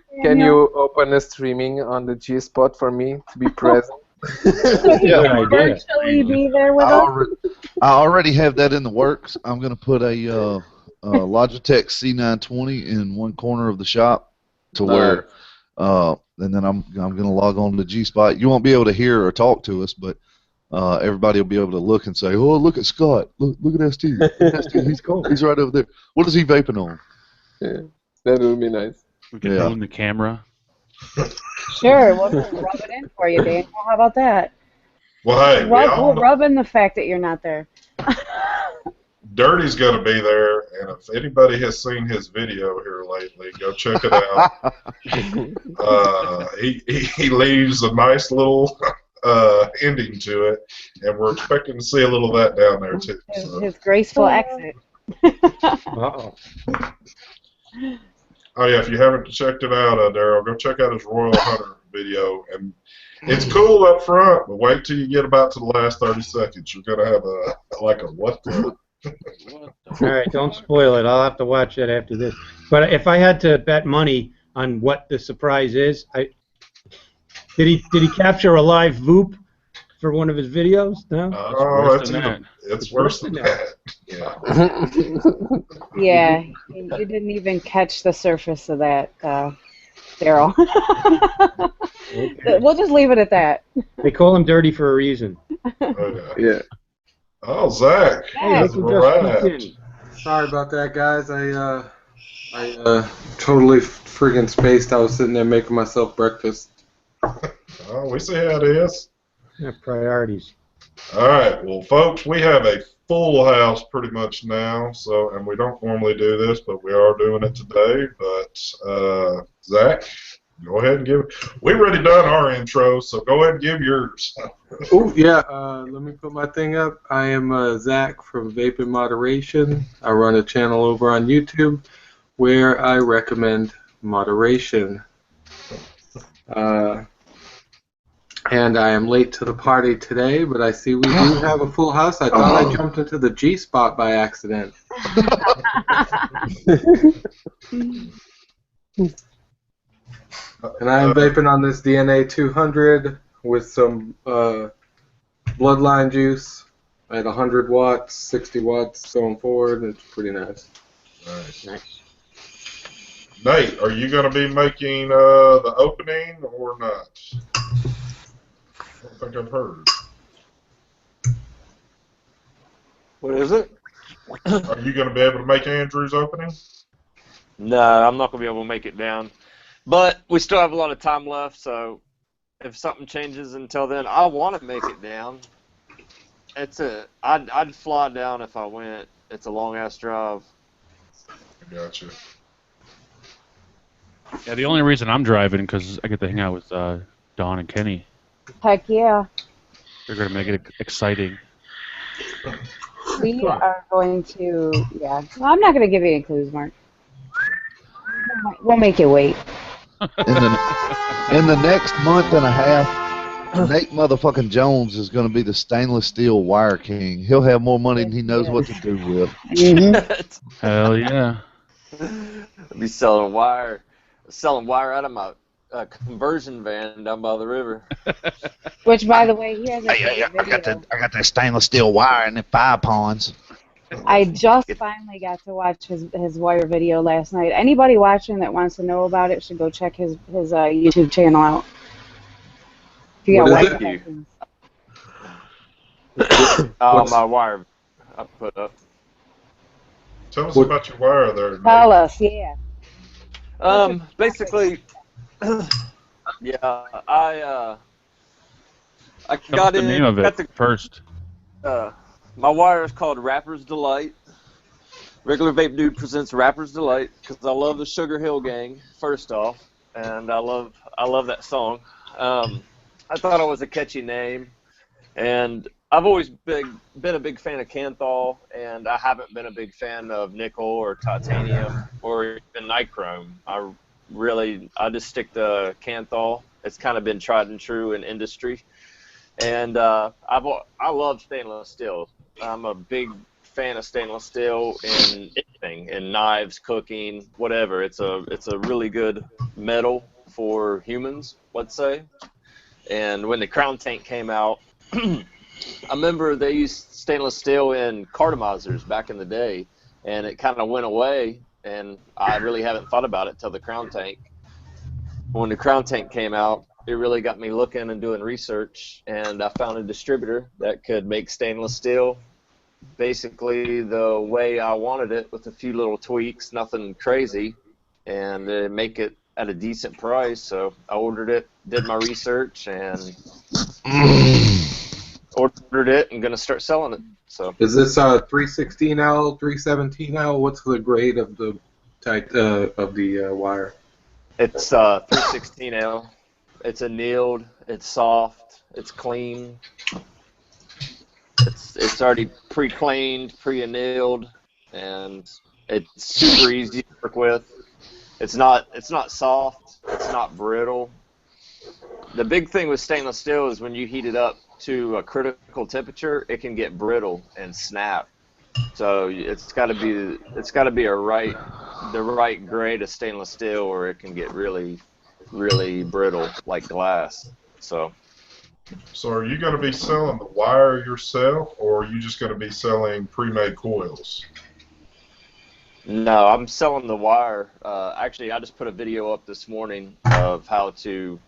open a streaming on the G Spot for me to be present? Yeah, virtually be there with us. I already have that in the works. I'm gonna put a Logitech C920 in one corner of the shop to where, and then I'm gonna log on to G Spot. You won't be able to hear or talk to us, but everybody will be able to look and say, "Oh, look at Scott! Look at ST! He's cool. He's right over there. What is he vaping on?" Yeah, that would be nice. We can own the camera. Sure, we'll just rub it in for you, Daniel. How about that? Well, hey, We'll rub in the fact that you're not there. Dirty's going to be there, and if anybody has seen his video here lately, go check it out. He leaves a nice little ending to it, and we're expecting to see a little of that down there too. His graceful exit. Uh-oh. Oh yeah, if you haven't checked it out, Daryl, go check out his Royal Hunter video, and it's cool up front, but wait till you get about to the last 30 seconds. You're gonna have a what the. All right, don't spoil it. I'll have to watch that after this. But if I had to bet money on what the surprise is, did he capture a live VOOP for one of his videos? No. It's worse than that. Yeah. Yeah, you didn't even catch the surface of that, Daryl. Okay. We'll just leave it at that. They call him Dirty for a reason. Okay. Yeah. Oh, Zach. Hey, look who just peeked in. Sorry about that, guys. I totally freaking spaced. I was sitting there making myself breakfast. Oh, we see how it is. Yeah, priorities. All right, well, folks, we have a full house pretty much now. So, and we don't normally do this, but we are doing it today. But Zach, Go ahead and give. We already done our intro, so go ahead and give yours. Oh, yeah, let me put my thing up. I am Zach from Vape in Moderation. I run a channel over on YouTube where I recommend moderation. And I am late to the party today, but I see we do have a full house. I thought I jumped into the G spot by accident. And I am vaping on this DNA 200 with some bloodline juice at 100 watts, 60 watts going forward. It's pretty nice. Nice. Nate, are you going to be making the opening or not? I don't think I've heard. What is it? Are you going to be able to make Andrew's opening? No, I'm not going to be able to make it down. But we still have a lot of time left, so if something changes until then, I want to make it down. I'd fly down if I went. It's a long-ass drive. I gotcha. Yeah, the only reason I'm driving because I get to hang out with Don and Kenny. Heck yeah. They're going to make it exciting. We are going to, yeah. Well, I'm not going to give you any clues, Mark. We'll make you wait. In the next month and a half, Nate motherfucking Jones is going to be the stainless steel wire king. He'll have more money than he knows what to do with. Hell yeah. I'll be selling wire out of my conversion van down by the river. Which, by the way, he has a Hey, great video. I got that stainless steel wire in the 5 ponds. I just finally got to watch his wire video last night. Anybody watching that wants to know about it should go check his YouTube channel out. If you got wire questions. My wire I put up. Tell us about your wire there, Nate. Tell us, yeah. Basically, yeah, I Tell got us the name of it first. My wire is called Rapper's Delight. Regular Vape Dude presents Rapper's Delight because I love the Sugar Hill Gang, first off, and I love that song. I thought it was a catchy name, and I've always been a big fan of Kanthal, and I haven't been a big fan of nickel or titanium or even nichrome. I just stick to Kanthal. It's kind of been tried and true in industry. And I love stainless steel. I'm a big fan of stainless steel in anything, in knives, cooking, whatever. It's a really good metal for humans, let's say. And when the Crown Tank came out, I remember they used stainless steel in cartomizers back in the day, and it kind of went away, and I really haven't thought about it till the Crown Tank. When the Crown Tank came out, it really got me looking and doing research, and I found a distributor that could make stainless steel basically the way I wanted it with a few little tweaks, nothing crazy, and make it at a decent price. So I ordered it, did my research, and ordered it and going to start selling it. So is this 316L, 317L? What's the grade of the wire? It's 316L. It's annealed. It's soft. It's clean. It's already pre-cleaned, pre-annealed, and it's super easy to work with. It's not soft. It's not brittle. The big thing with stainless steel is when you heat it up to a critical temperature, it can get brittle and snap. So it's got to be the right grade of stainless steel, or it can get really, really brittle like glass. So are you going to be selling the wire yourself, or are you just going to be selling pre-made coils? No, I'm selling the wire. Actually, I just put a video up this morning of how to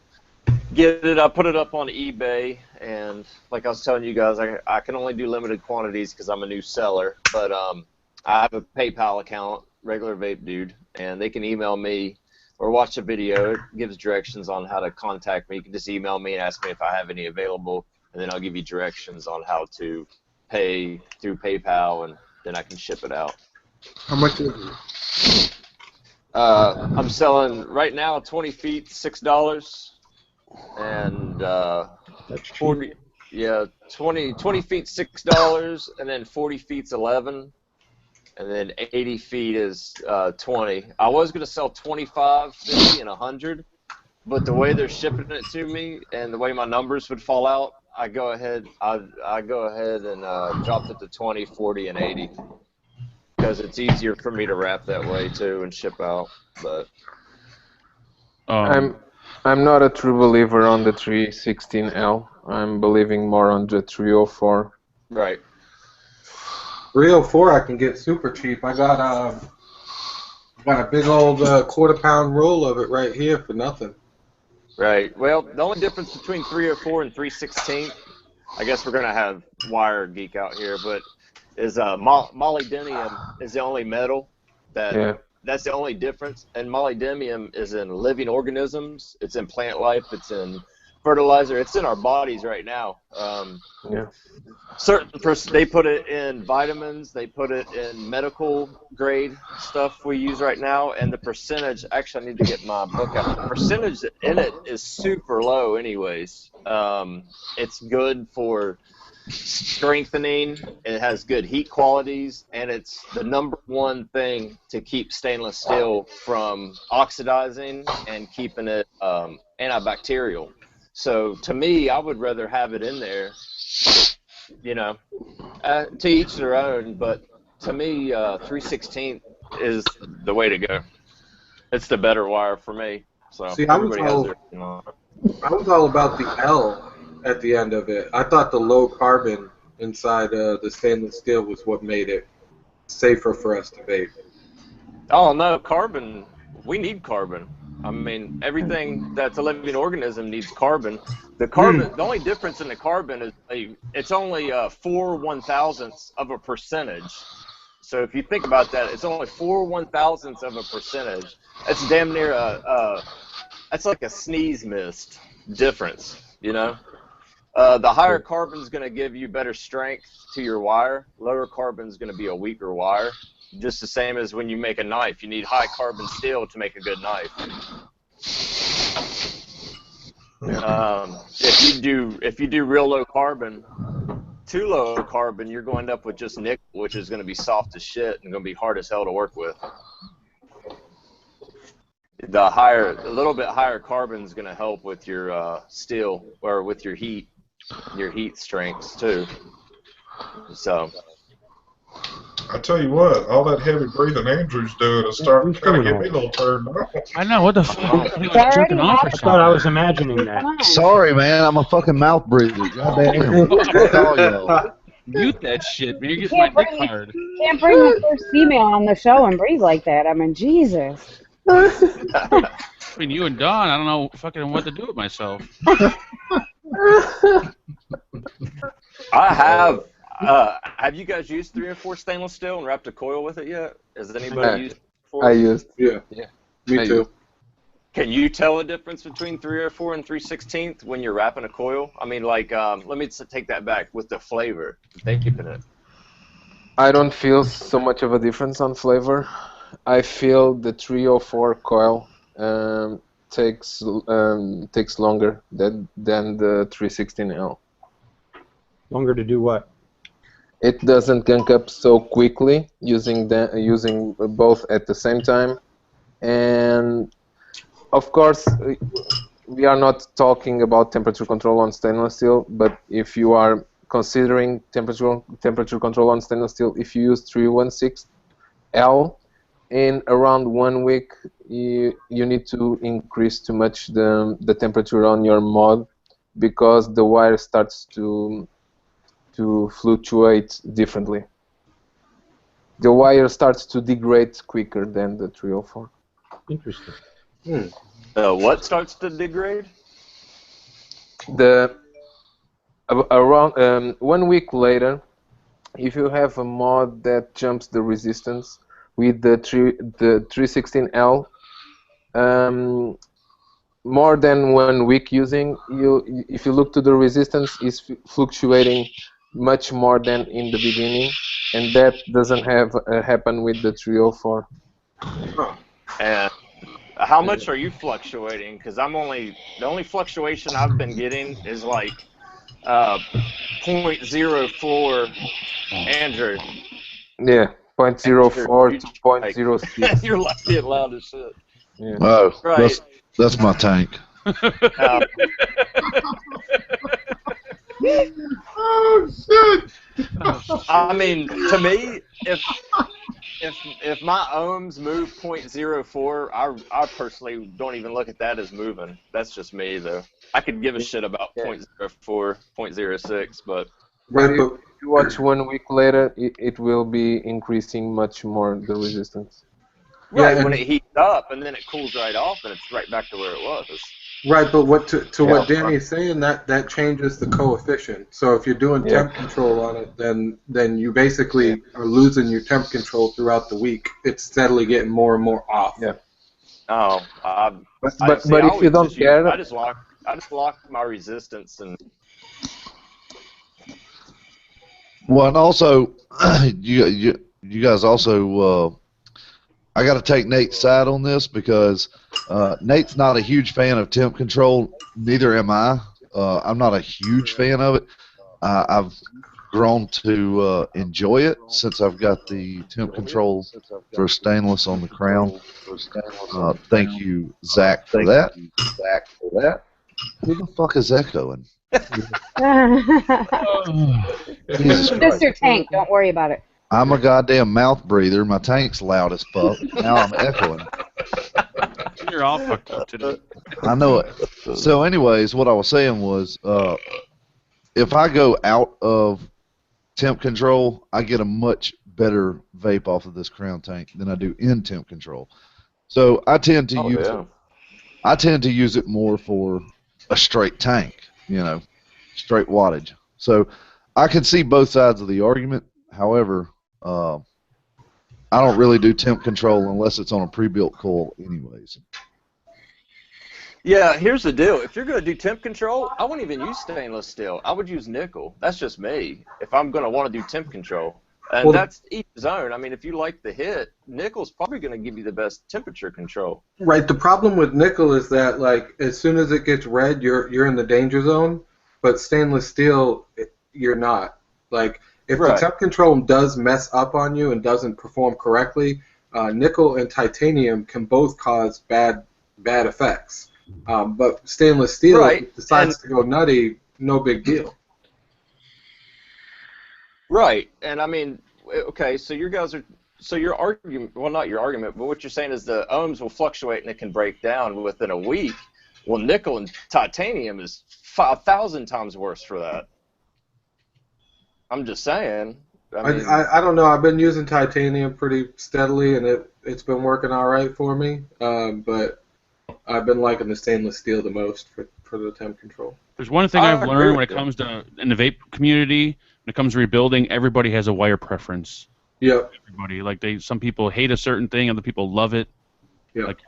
get it. I put it up on eBay, and like I was telling you guys, I can only do limited quantities because I'm a new seller. But I have a PayPal account, Regular Vape Dude, and they can email me or watch a video. It gives directions on how to contact me. You can just email me and ask me if I have any available, and then I'll give you directions on how to pay through PayPal, and then I can ship it out. How much is it? I'm selling right now 20 feet, $6, and That's cheap. 40. Yeah, 20 feet, $6, and then 40 feet's 11, and then 80 feet is 20. I was gonna sell 25, 50, and 100, but the way they're shipping it to me and the way my numbers would fall out, I go ahead and dropped it to 20, 40, and 80 because it's easier for me to wrap that way too and ship out. But I'm not a true believer on the 316L. I'm believing more on the 304. right. 304 I can get super cheap. I got a big old quarter-pound roll of it right here for nothing. Right. Well, the only difference between 304 and 316, I guess we're going to have wire geek out here, but is molybdenum is the only metal that's the only difference. And molybdenum is in living organisms. It's in plant life. It's in fertilizer. It's in our bodies right now. They put it in vitamins. They put it in medical grade stuff we use right now. And the percentage, actually I need to get my book out. The percentage in it is super low anyways. It's good for strengthening. It has good heat qualities, and it's the #1 thing to keep stainless steel from oxidizing and keeping it antibacterial. So to me, I would rather have it in there, you know, to each their own, but to me, 316 is the way to go. It's the better wire for me. So See, I was all about the L at the end of it. I thought the low carbon inside the stainless steel was what made it safer for us to vape. Oh no, carbon. We need carbon. I mean, everything that's a living organism needs carbon. The only difference in the carbon is it's only 4/1000ths of a percentage. So if you think about that, it's only 4/1000ths of a percentage. That's damn near that's like a sneeze mist difference, you know. The higher carbon is going to give you better strength to your wire. Lower carbon is going to be a weaker wire. Just the same as when you make a knife. You need high carbon steel to make a good knife. If you do real low carbon, too low carbon, you're going to end up with just nickel, which is going to be soft as shit and going to be hard as hell to work with. A little bit higher carbon is going to help with your steel or with your heat strengths too. So. I tell you what, all that heavy breathing Andrew's doing is starting to kind of get me a little turned on. I know, what the fuck? I thought I was imagining that. Sorry, man, I'm a fucking mouth breather. Goddamn. Fuck all y'all. Mute that shit, man. You're getting my dick hard. Can't bring the first female on the show and breathe like that. I mean, Jesus. Between you and Don, I don't know fucking what to do with myself. I have. Have you guys used 304 stainless steel and wrapped a coil with it yet? Has anybody used it before? I used. Yeah. Me too. Can you tell the difference between 304 and 316 when you're wrapping a coil? I mean, like, let me take that back with the flavor. Thank you for that. I don't feel so much of a difference on flavor. I feel the 304 coil takes longer than the 316L. Longer to do what? It doesn't gunk up so quickly using both at the same time, and of course we are not talking about temperature control on stainless steel. But if you are considering temperature control on stainless steel, if you use 316L, in around 1 week you need to increase too much the temperature on your mod, because the wire starts to fluctuate differently. The wire starts to degrade quicker than the 304. Interesting. What starts to degrade? Around 1 week later, if you have a mod that jumps the resistance with the 316L, more than 1 week using, if you look to the resistance, is fluctuating much more than in the beginning, and that doesn't happen with the 304. And how much are you fluctuating? Because the only fluctuation I've been getting is like 0.04 Andrew. Yeah, 0.04 to Like, 0.06. you're like getting loud as shit. Yeah. Oh, Right. that's my tank. Oh shit! I mean, to me, if my ohms move 0.04, I personally don't even look at that as moving. That's just me, though. I could give a shit about 0.04, 0.06, but But Right, if but you watch 1 week later, it will be increasing much more the resistance. right yeah, when and, it heats up and then it cools right off and it's right back to where it was. right, but what to Yeah. what Danny's saying, that changes the coefficient. So if you're doing Yeah. temp control on it, then you basically are losing your temp control throughout the week. It's steadily getting more and more off. Yeah. Oh, But I if you always don't just care, I just lock my resistance and Well, and also, you guys also, I got to take Nate's side on this because Nate's not a huge fan of temp control. Neither am I. I'm not a huge fan of it. I've grown to enjoy it since I've got the temp control for stainless on the crown. Thank you, Zach, for that. Who the fuck is echoing? Jesus Just Christ. your tank. Don't worry about it. I'm a goddamn mouth breather. My tank's loud as fuck. Now I'm echoing. You're all fucked up today. I know it. So, anyways, what I was saying was, if I go out of temp control, I get a much better vape off of this crown tank than I do in temp control. So I tend to use it. I tend to use it more for a straight tank, straight wattage. So I can see both sides of the argument. However, I don't really do temp control unless it's on a pre-built coil anyways. yeah, here's the deal. If you're going to do temp control, I wouldn't even use stainless steel. I would use nickel. That's just me. If I'm going to want to do temp control. And Well, that's each zone. I mean, if you like the hit, nickel's probably going to give you the best temperature control. Right. The problem with nickel is that, like, as soon as it gets red, you're in the danger zone. But stainless steel, you're not. Like, if the Right. temp control does mess up on you and doesn't perform correctly, nickel and titanium can both cause bad effects. But stainless steel, if Right. it decides to go nutty, no big deal. Right. And I mean, okay, so your argument, well, not your argument, but what you're saying is the ohms will fluctuate and it can break down within a week. Well, nickel and titanium is 5,000 times worse for that. I'm just saying. I don't know. I've been using titanium pretty steadily, and it's been working all right for me. But I've been liking the stainless steel the most for the temp control. There's one thing I've agree learned when with it you. comes to in the vape community, when it comes to rebuilding, everybody has a wire preference. Yep. Everybody, like some people hate a certain thing, other people love it. Yep. Like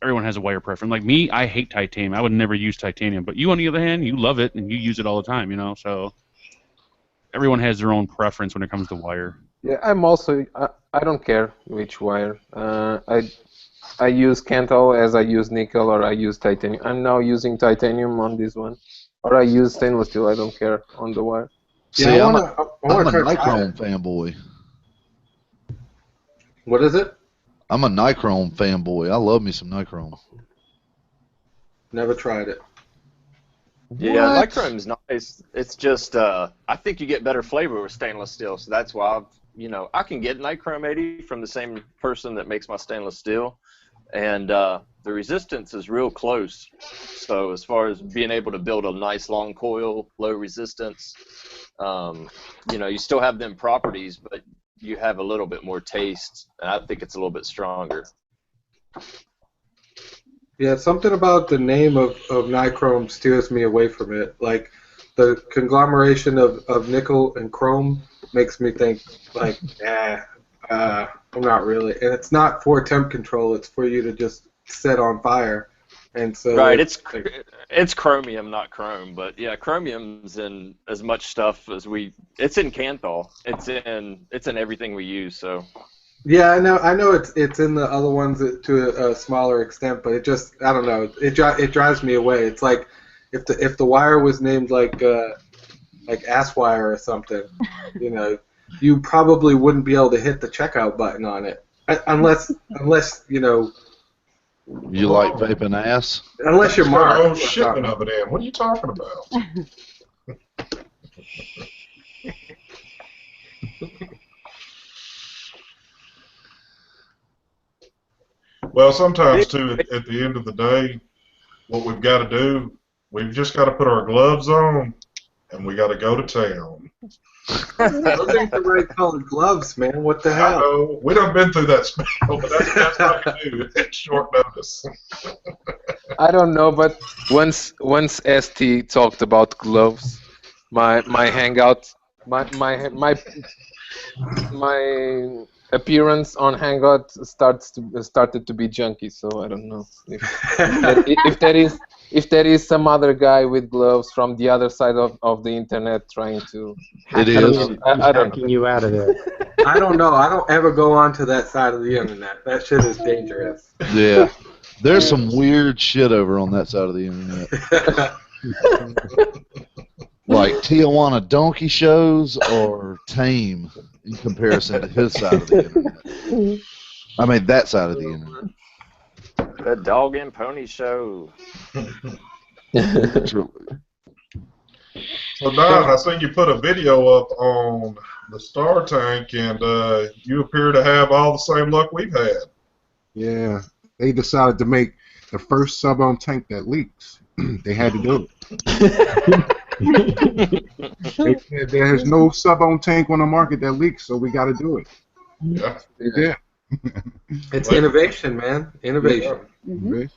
everyone has a wire preference. Like me, I hate titanium. I would never use titanium. But you, on the other hand, you love it and you use it all the time. So everyone has their own preference when it comes to wire. Yeah, I'm also. I don't care which wire. I use Kanthal as I use nickel or I use titanium. I'm now using titanium on this one, or I use stainless steel. I don't care on the wire. See, Yeah, I'm I a wanna try Nichrome fanboy. What is it? I'm a Nichrome fanboy. I love me some Nichrome. Never tried it. Yeah, What? nichrome's nice. It's just, I think you get better flavor with stainless steel, so that's why I can get nichrome 80 from the same person that makes my stainless steel, and the resistance is real close. So as far as being able to build a nice long coil, low resistance, you still have them properties, but you have a little bit more taste, and I think it's a little bit stronger. Yeah, something about the name of nichrome steers me away from it. Like, the conglomeration of nickel and chrome makes me think, like, I'm not really. And it's not for temp control, it's for you to just set on fire. And so Right, it's chromium, not chrome, but yeah, chromium's in as much stuff as it's in Kanthal. It's in everything we use, so. Yeah, I know it's in the other ones to a smaller extent, but it just I don't know. It drives me away. It's like if the wire was named like ass wire or something, you know, you probably wouldn't be able to hit the checkout button on it unless you know You like vaping ass? unless you're It's got a whole marked or shipment something. of it in. What are you talking about? Well, sometimes too, at the end of the day, what we've got to do, we've just got to put our gloves on, and we got to go to town. Those ain't the right colored gloves, man. What the I hell? know we done been through that spell, but that's what I can do at short notice. I don't know, but once ST talked about gloves, my hangout, my appearance on Hangout started to be junky. So I don't know if there is some other guy with gloves from the other side of the internet trying to. It Hacking is. you- I don't hacking you out of there. I don't know. I don't ever go onto that side of the internet. That shit is dangerous. Yeah. There's some weird shit over on that side of the internet. Like Tijuana donkey shows or tame in comparison to his side of the internet. I mean, that side of the internet. The Dog and Pony Show. Truly. So Don, I seen you put a video up on the Star Tank, and you appear to have all the same luck we've had. Yeah, they decided to make the first sub-ohm tank that leaks. They had to do it. They said there's no sub-ohm tank on the market that leaks, so we got to do it. Yeah. Yeah. It's innovation, man. Innovation. Mhm.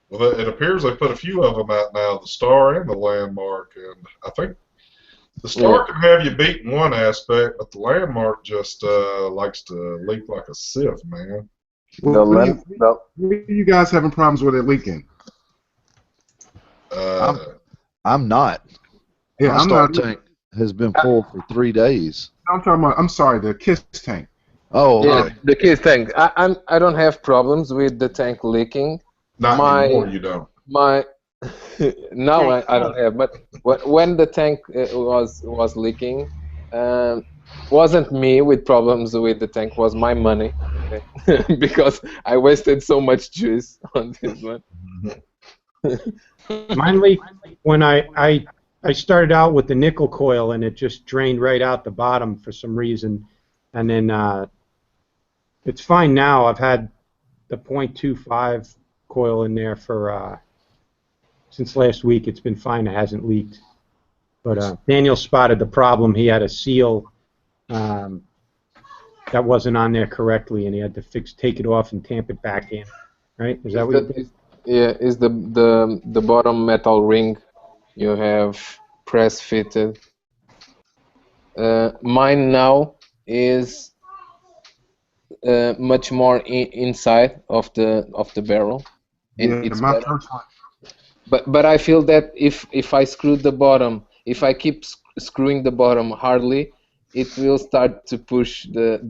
Well, it appears they put a few of them out now, the Star and the Landmark, and I think the Star can have you beat in one aspect, but the Landmark just likes to leak like a sieve, man. Well, when you guys having problems with it leaking? I'm not. Yeah, My I'm Star not. tank has been full for 3 days. I'm talking about. I'm sorry, the Kiss tank. Oh, Yeah, okay. the Kiss tank. I don't have problems with the tank leaking. Not anymore, you don't. My now I don't have, but when the tank was leaking, wasn't me with problems with the tank, was my money, okay? Because I wasted so much juice on this one. Mine leaked when I started out with the nickel coil, and it just drained right out the bottom for some reason, and then it's fine now. I've had the .25 coil in there for since last week. It's been fine. It hasn't leaked. But Daniel spotted the problem. He had a seal that wasn't on there correctly, and he had to take it off and tamp it back in. Right? Is that what you did? Yeah, is the bottom metal ring you have press fitted. Mine now is much more inside of the barrel, and Yeah, it's my better. first one. But I feel that if I screw the bottom, if I keep screwing the bottom hardly, it will start to push the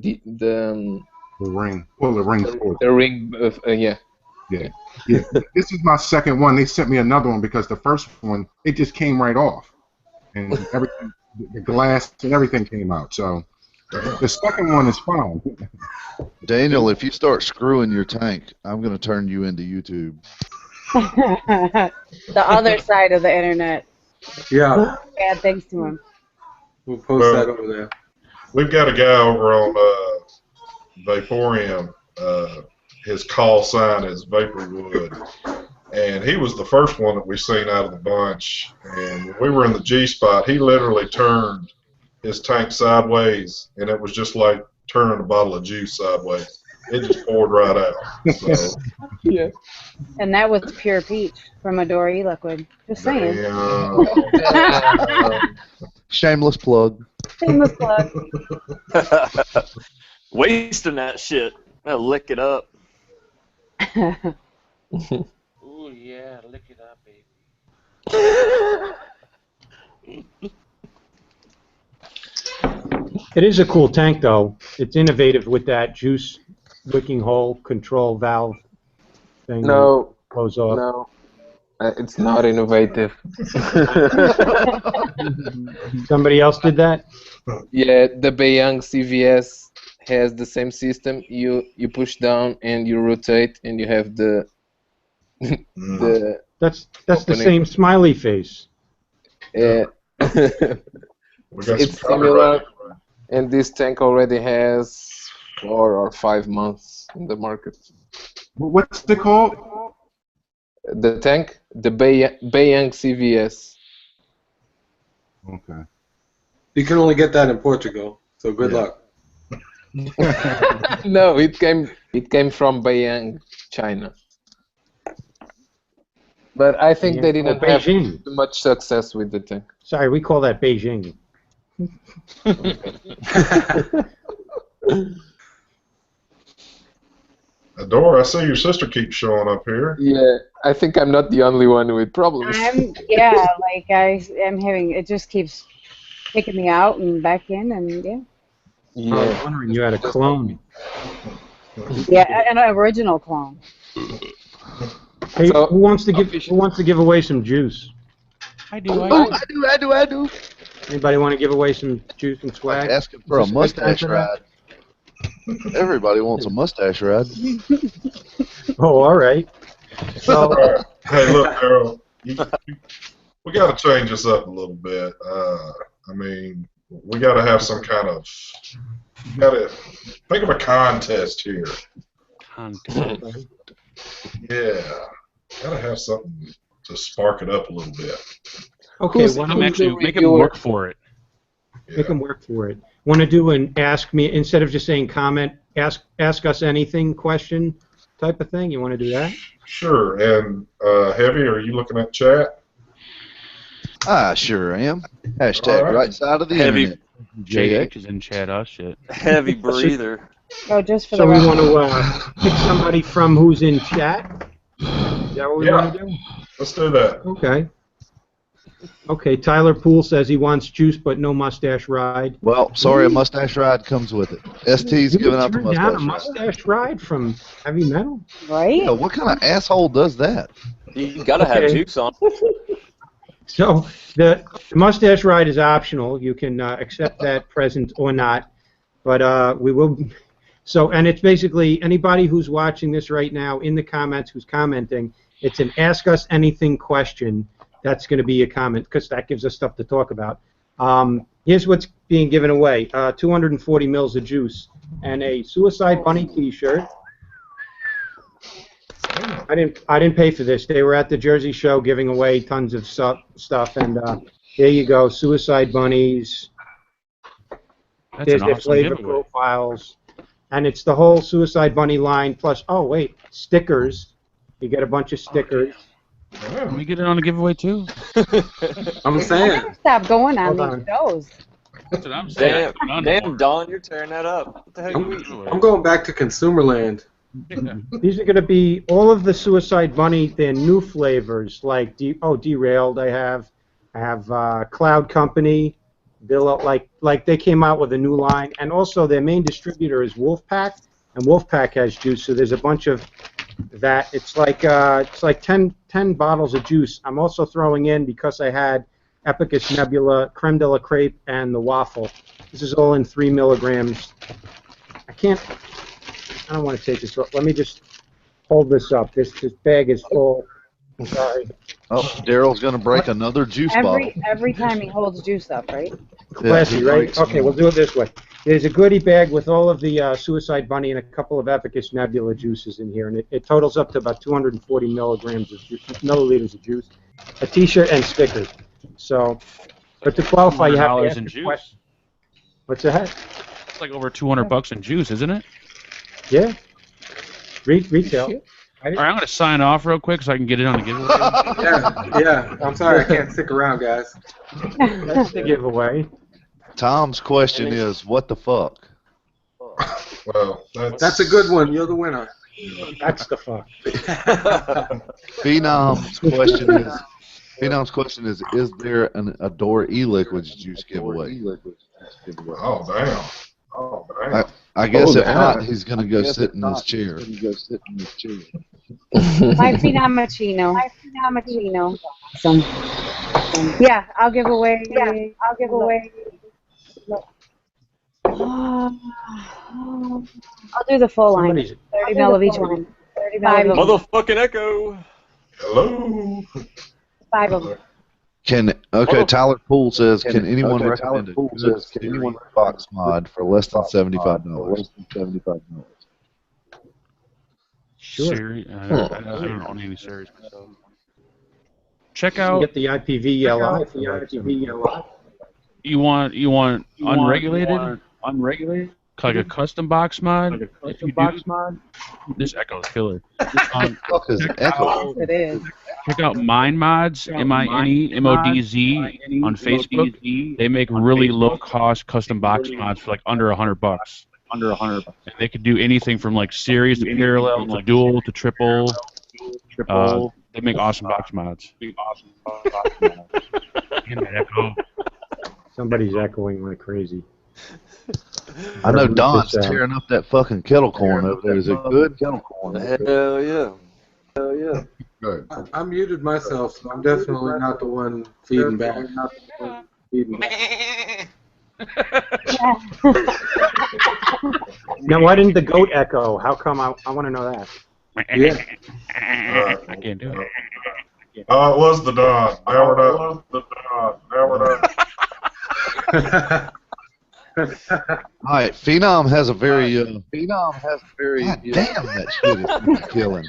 ring. Pull the ring forward. the ring. Yeah. Yeah. Yeah. This is my second one. They sent me another one because the first one it just came right off, and everything, the glass and everything came out. So the second one is fine. Daniel, if you start screwing your tank, I'm going to turn you into YouTube. The other side of the internet. Yeah. Bad things to him. We'll post that over there. We've got a guy over on Vaporium. His call sign is Vaporwood, and he was the first one that we seen out of the bunch. And when we were in the G spot, he literally turned his tank sideways, and it was just like turning a bottle of juice sideways. It just poured right out. So, Yeah. And that was pure peach from Adore liquid. Just saying. Shameless plug. Shameless plug. Wasting that shit. I'll lick it up. Ooh, yeah, lick it up, baby. It is a cool tank, though. It's innovative with that juice wicking hole control valve thing. No, Close off. no, it's not innovative. Somebody else did that? Yeah, the Beiyang CVS has the same system. You push down and you rotate, and you have the the That's the opening. same smiley face. We got it's some similar, copyright. and this tank already has 4 or 5 months in the market. What's it called? The tank, the Beiyang CVS. Okay. You can only get that in Portugal, so good luck. No, it came from Beiyang, China. But I think they didn't have Beijing. too much success with the tank. Sorry, we call that Beijing. Adora, I see your sister keeps showing up here. Yeah, I think I'm not the only one with problems. I'm having, it just keeps kicking me out and back in, and yeah. I was wondering you had a clone. Yeah, an original clone. Hey, So, who wants to give away some juice? I do. I do. Anybody want to give away some juice and swag? Asking for a Is this a good time mustache for that? ride. Everybody wants a mustache ride. Oh, all right. So, Hey, look, Harold, we got to change this up a little bit. I mean, we got to have some kind of. Got to think of a contest here. Contest. Yeah, got to have something to spark it up a little bit. okay, Who's- why Make don't him we make him work for it. make them work for it? Want to do an ask me instead of just saying comment? Ask us anything question type of thing. You want to do that? Sure. And Heavy, are you looking at chat? I sure am. Hashtag All right. right side of the Heavy. internet. JH is in chat. Oh shit. Heavy breather. Oh, just for So the we record. want to pick somebody from who's in chat. Is that what we Yeah. want to do? Let's do that. Okay. Okay, Tyler Poole says he wants juice but no mustache ride. Well, sorry, a mustache ride comes with it. ST's You giving out the turned down a mustache ride. mustache ride from heavy metal? Right? Yeah, what kind of asshole does that? You gotta have Okay. juice on. So the mustache ride is optional. You can accept that present or not, but we will. So, and it's basically anybody who's watching this right now in the comments who's commenting. It's an ask us anything question. That's going to be a comment because that gives us stuff to talk about. Here's what's being given away: 240 mils of juice and a Suicide Bunny T-shirt. I didn't pay for this. They were at the Jersey show giving away tons of stuff, and there you go, Suicide Bunnies. That's There's an their awesome flavor giveaway. profiles, and it's the whole Suicide Bunny line. Plus, oh wait, stickers. You get a bunch of stickers. Can we get it on a giveaway too? I'm saying. Stop going on Hold these shows. That's what I'm saying. Damn, Don, you're tearing that up. What the heck are we? I'm going back to consumer land. These are going to be all of the Suicide Bunny. They're new flavors like Derailed. I have Cloud Company. Like they came out with a new line, and also their main distributor is Wolfpack, and Wolfpack has juice. So there's a bunch of that. It's like 10 bottles of juice. I'm also throwing in, because I had Epicus Nebula, Creme de la Crepe, and the waffle. This is all in 3 milligrams. I don't want to take this. Let me just hold this up. This bag is full. Sorry. Oh, Daryl's going to break another juice bottle. Every time he holds juice up, right? Classy, he right? breaks Okay, one. we'll do it this way. There's a goodie bag with all of the Suicide Bunny and a couple of Epicus Nebula juices in here, and it totals up to about 240 milliliters of juice, a T-shirt, and stickers. So, but to qualify, you have to $200 ask in a juice. question. What's that? It's like over $200 in juice, isn't it? Yeah. Retail. All right, I'm gonna sign off real quick so I can get in on the giveaway. Yeah. I'm sorry I can't stick around, guys. That's the giveaway. Tom's question is, what the fuck? Well, That's a good one. You're the winner. That's the fuck. Phenom's question is there an Adore e-liquids juice giveaway? Oh, damn. Oh, I, damn. I guess Oh, if damn. not, he's gonna go sit in his chair. My Phenomenino. Awesome. Yeah, I'll give away. I'll do the full line. Somebody's 30 mil of each one. 5 of them. Motherfucking echo. Hello. 5 of them. Tyler Poole says, can anyone recommend a good Siri box mod for less than $75? sure. Siri, I don't own any series myself. Check You out. get the IPv-LI. You want unregulated? Like a custom box mod? If you do, this echo's killer. What the fuck is echo? It is. Check out Mine Mods, MINE, on Facebook. They make really low cost custom box mods for like under $100. And they could do anything from like series to parallel to dual to triple. They make awesome box mods. Damn that echo. Somebody's echoing like crazy. I know Mute Don's this out. tearing up that fucking kettle corn over there. Is it good? Hell yeah. Good. I muted myself, so I'm definitely not the one feeding back. Now, why didn't the goat echo? How come? I want to know that. Yeah. I can't do it. It was the Don. Now we're done. All right, Phenom has a very. God damn, that shit is killing.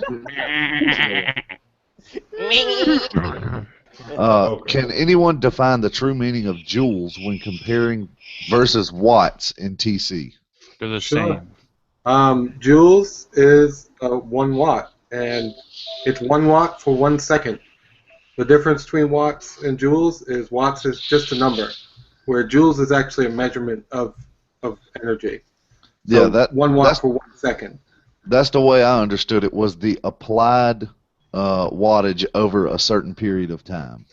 Can anyone define the true meaning of joules when comparing versus watts in TC? They're the Sure. same. Joules is 1 watt, and it's 1 watt for 1 second. The difference between watts and joules is watts is just a number, where joules is actually a measurement of energy. So Yeah, that 1 watt for 1 second. that's the way I understood it. Was the applied wattage over a certain period of time.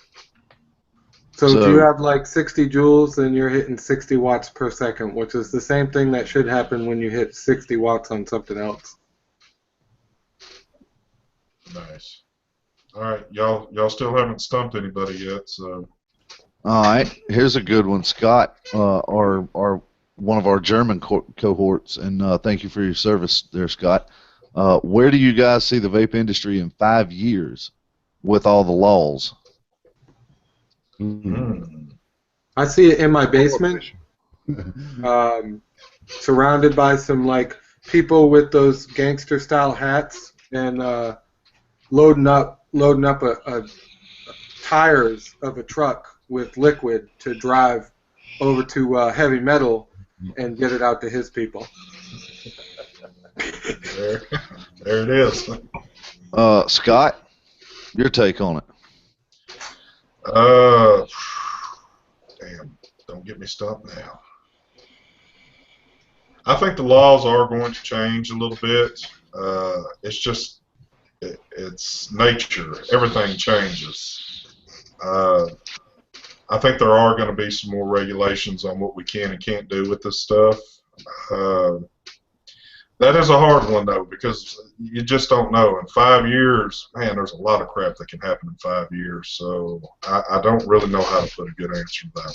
So if So- you have like 60 joules, then you're hitting 60 watts per second, which is the same thing that should happen when you hit 60 watts on something else. Nice. All right, y'all still haven't stumped anybody yet, so. All right, here's a good one, Scott, our one of our German cohorts, and thank you for your service there, Scott. Where do you guys see the vape industry in 5 years with all the laws? I see it in my basement, surrounded by some like people with those gangster style hats and loading up a tires of a truck with liquid to drive over to heavy metal and get it out to his people. There it is. Scott, your take on it? Damn, don't get me stumped now. I think the laws are going to change a little bit. It's just, it's nature. Everything changes. I think there are going to be some more regulations on what we can and can't do with this stuff. That is a hard one, though, because you just don't know. In 5 years, man, there's a lot of crap that can happen in 5 years. So I don't really know how to put a good answer to that one.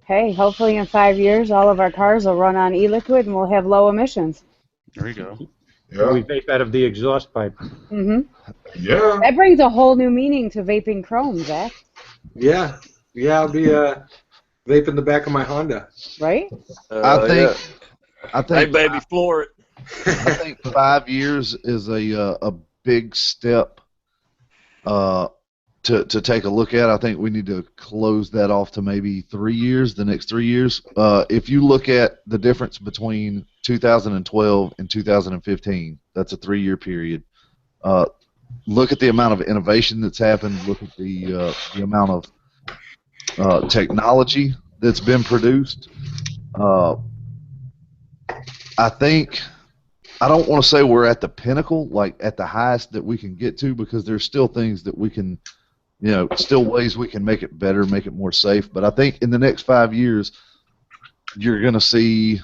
Hey, hopefully in 5 years, all of our cars will run on e-liquid and we'll have low emissions. There you go. Yeah. We vape out of the exhaust pipe. Mm-hmm. Yeah. That brings a whole new meaning to vaping chrome, Zach. Yeah, I'll be vaping the back of my Honda. Right? I think. Hey, baby, floor it. I think 5 years is a big step to take a look at. I think we need to close that off to maybe 3 years, the next 3 years. If you look at the difference between 2012 and 2015, that's a 3-year period. Look at the amount of innovation that's happened. Look at the amount of technology that's been produced. I think, I don't want to say we're at the pinnacle, like at the highest that we can get to, because there's still things that we can, still ways we can make it better, make it more safe. But I think in the next 5 years, you're going to see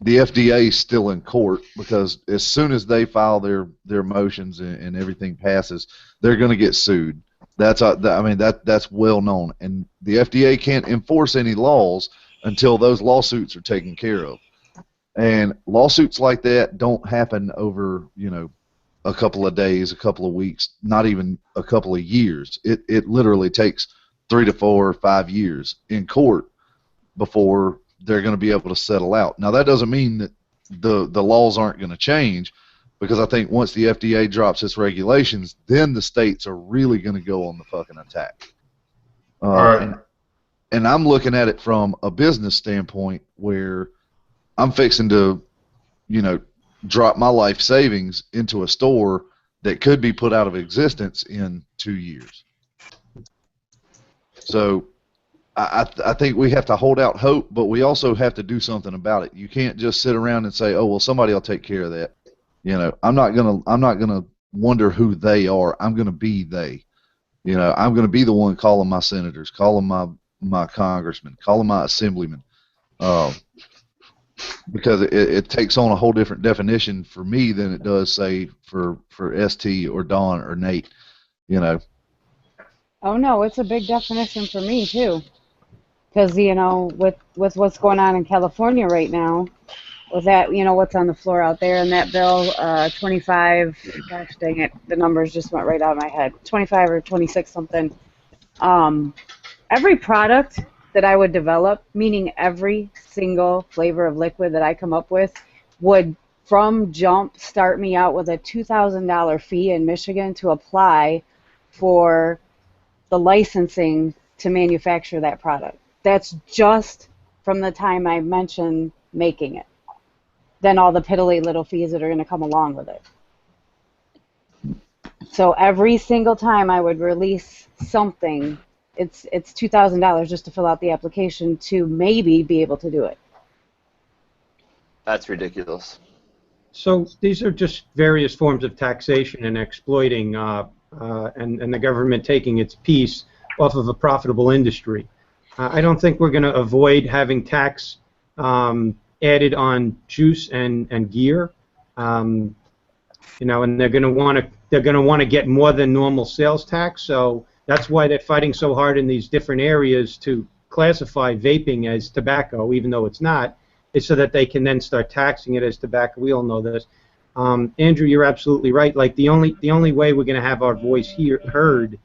the FDA still in court, because as soon as they file their motions and everything passes, they're going to get sued. That's that's well known, and the FDA can't enforce any laws until those lawsuits are taken care of. And lawsuits like that don't happen over, a couple of days, a couple of weeks, not even a couple of years. It literally takes 3 to 4 or 5 years in court before they're going to be able to settle out. Now, that doesn't mean that the laws aren't going to change, because I think once the FDA drops its regulations, then the states are really going to go on the fucking attack. All right. And I'm looking at it from a business standpoint, where I'm fixing to, drop my life savings into a store that could be put out of existence in 2 years. So I think we have to hold out hope, but we also have to do something about it. You can't just sit around and say, "Oh, well, somebody will take care of that." I'm not gonna wonder who they are. I'm gonna be they. I'm gonna be the one calling my senators, calling my congressmen, calling my assemblymen, because it takes on a whole different definition for me than it does, say, for ST or Don or Nate. Oh no, it's a big definition for me too. Because, with what's going on in California right now, with that, what's on the floor out there, and that bill, 25, gosh dang it, the numbers just went right out of my head, 25 or 26 something. Every product that I would develop, meaning every single flavor of liquid that I come up with, would from jump start me out with a $2,000 fee in Michigan to apply for the licensing to manufacture that product. That's just from the time I mention making it. Then all the piddly little fees that are going to come along with it. So every single time I would release something, it's $2,000 just to fill out the application to maybe be able to do it. That's ridiculous. So these are just various forms of taxation and exploiting, and the government taking its piece off of a profitable industry. I don't think we're going to avoid having tax added on juice and gear, and they're going to want to get more than normal sales tax. So that's why they're fighting so hard in these different areas to classify vaping as tobacco, even though it's not, is so that they can then start taxing it as tobacco. We all know this. Andrew, you're absolutely right. Like the only way we're going to have our voice heard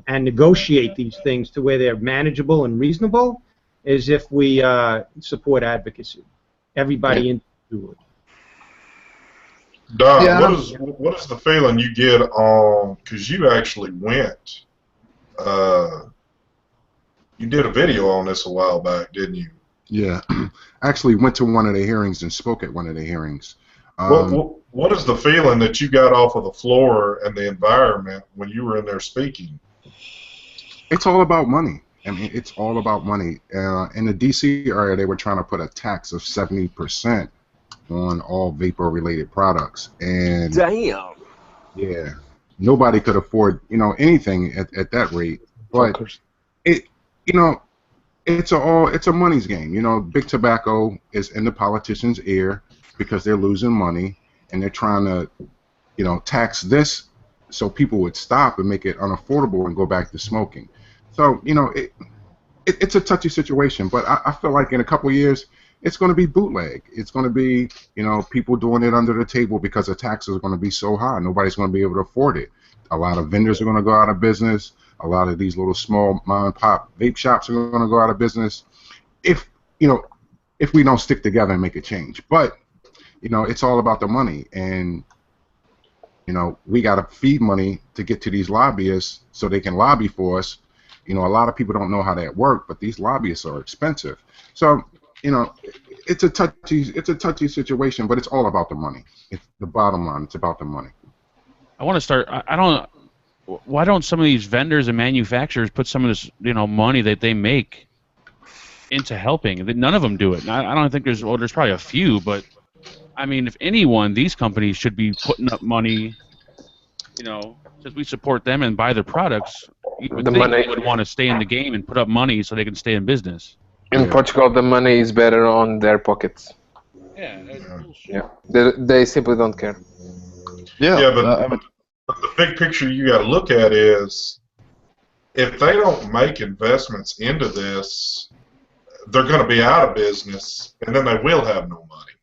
and negotiate these things to where they're manageable and reasonable is if we support advocacy. Everybody into it. Don, Yeah. what is the feeling you get on, because you actually went, you did a video on this a while back, didn't you? Yeah, actually went to one of the hearings and spoke at one of the hearings. What is the feeling that you got off of the floor and the environment when you were in there speaking? It's all about money. I mean, it's all about money. In the D.C. area, they were trying to put a tax of 70% on all vapor-related products, and Damn. yeah, nobody could afford anything at that rate. But it's a money's game. Big tobacco is in the politicians' ear because they're losing money, and they're trying to tax this so people would stop and make it unaffordable and go back to smoking. So it's a touchy situation, but I feel like in a couple of years it's going to be bootleg. It's going to be people doing it under the table because the taxes are going to be so high. Nobody's going to be able to afford it. A lot of vendors are going to go out of business. A lot of these little small mom and pop vape shops are going to go out of business if we don't stick together and make a change. But it's all about the money, and we got to feed money to get to these lobbyists so they can lobby for us. A lot of people don't know how that works, but these lobbyists are expensive. So it's a touchy situation, but it's all about the money. It's the bottom line. It's about the money. I want to start. I don't. Why don't some of these vendors and manufacturers put some of this, money that they make into helping? None of them do it. I don't think there's probably a few, but I mean, if anyone, these companies should be putting up money. Since we support them and buy their products, you would think they would want to stay in the game and put up money so they can stay in business. In Yeah. Portugal, the money is better on their pockets. Yeah, that's bullshit. Yeah, they simply don't care. Yeah. Yeah, but I mean, the big picture you got to look at is if they don't make investments into this, they're going to be out of business, and then they will have no money.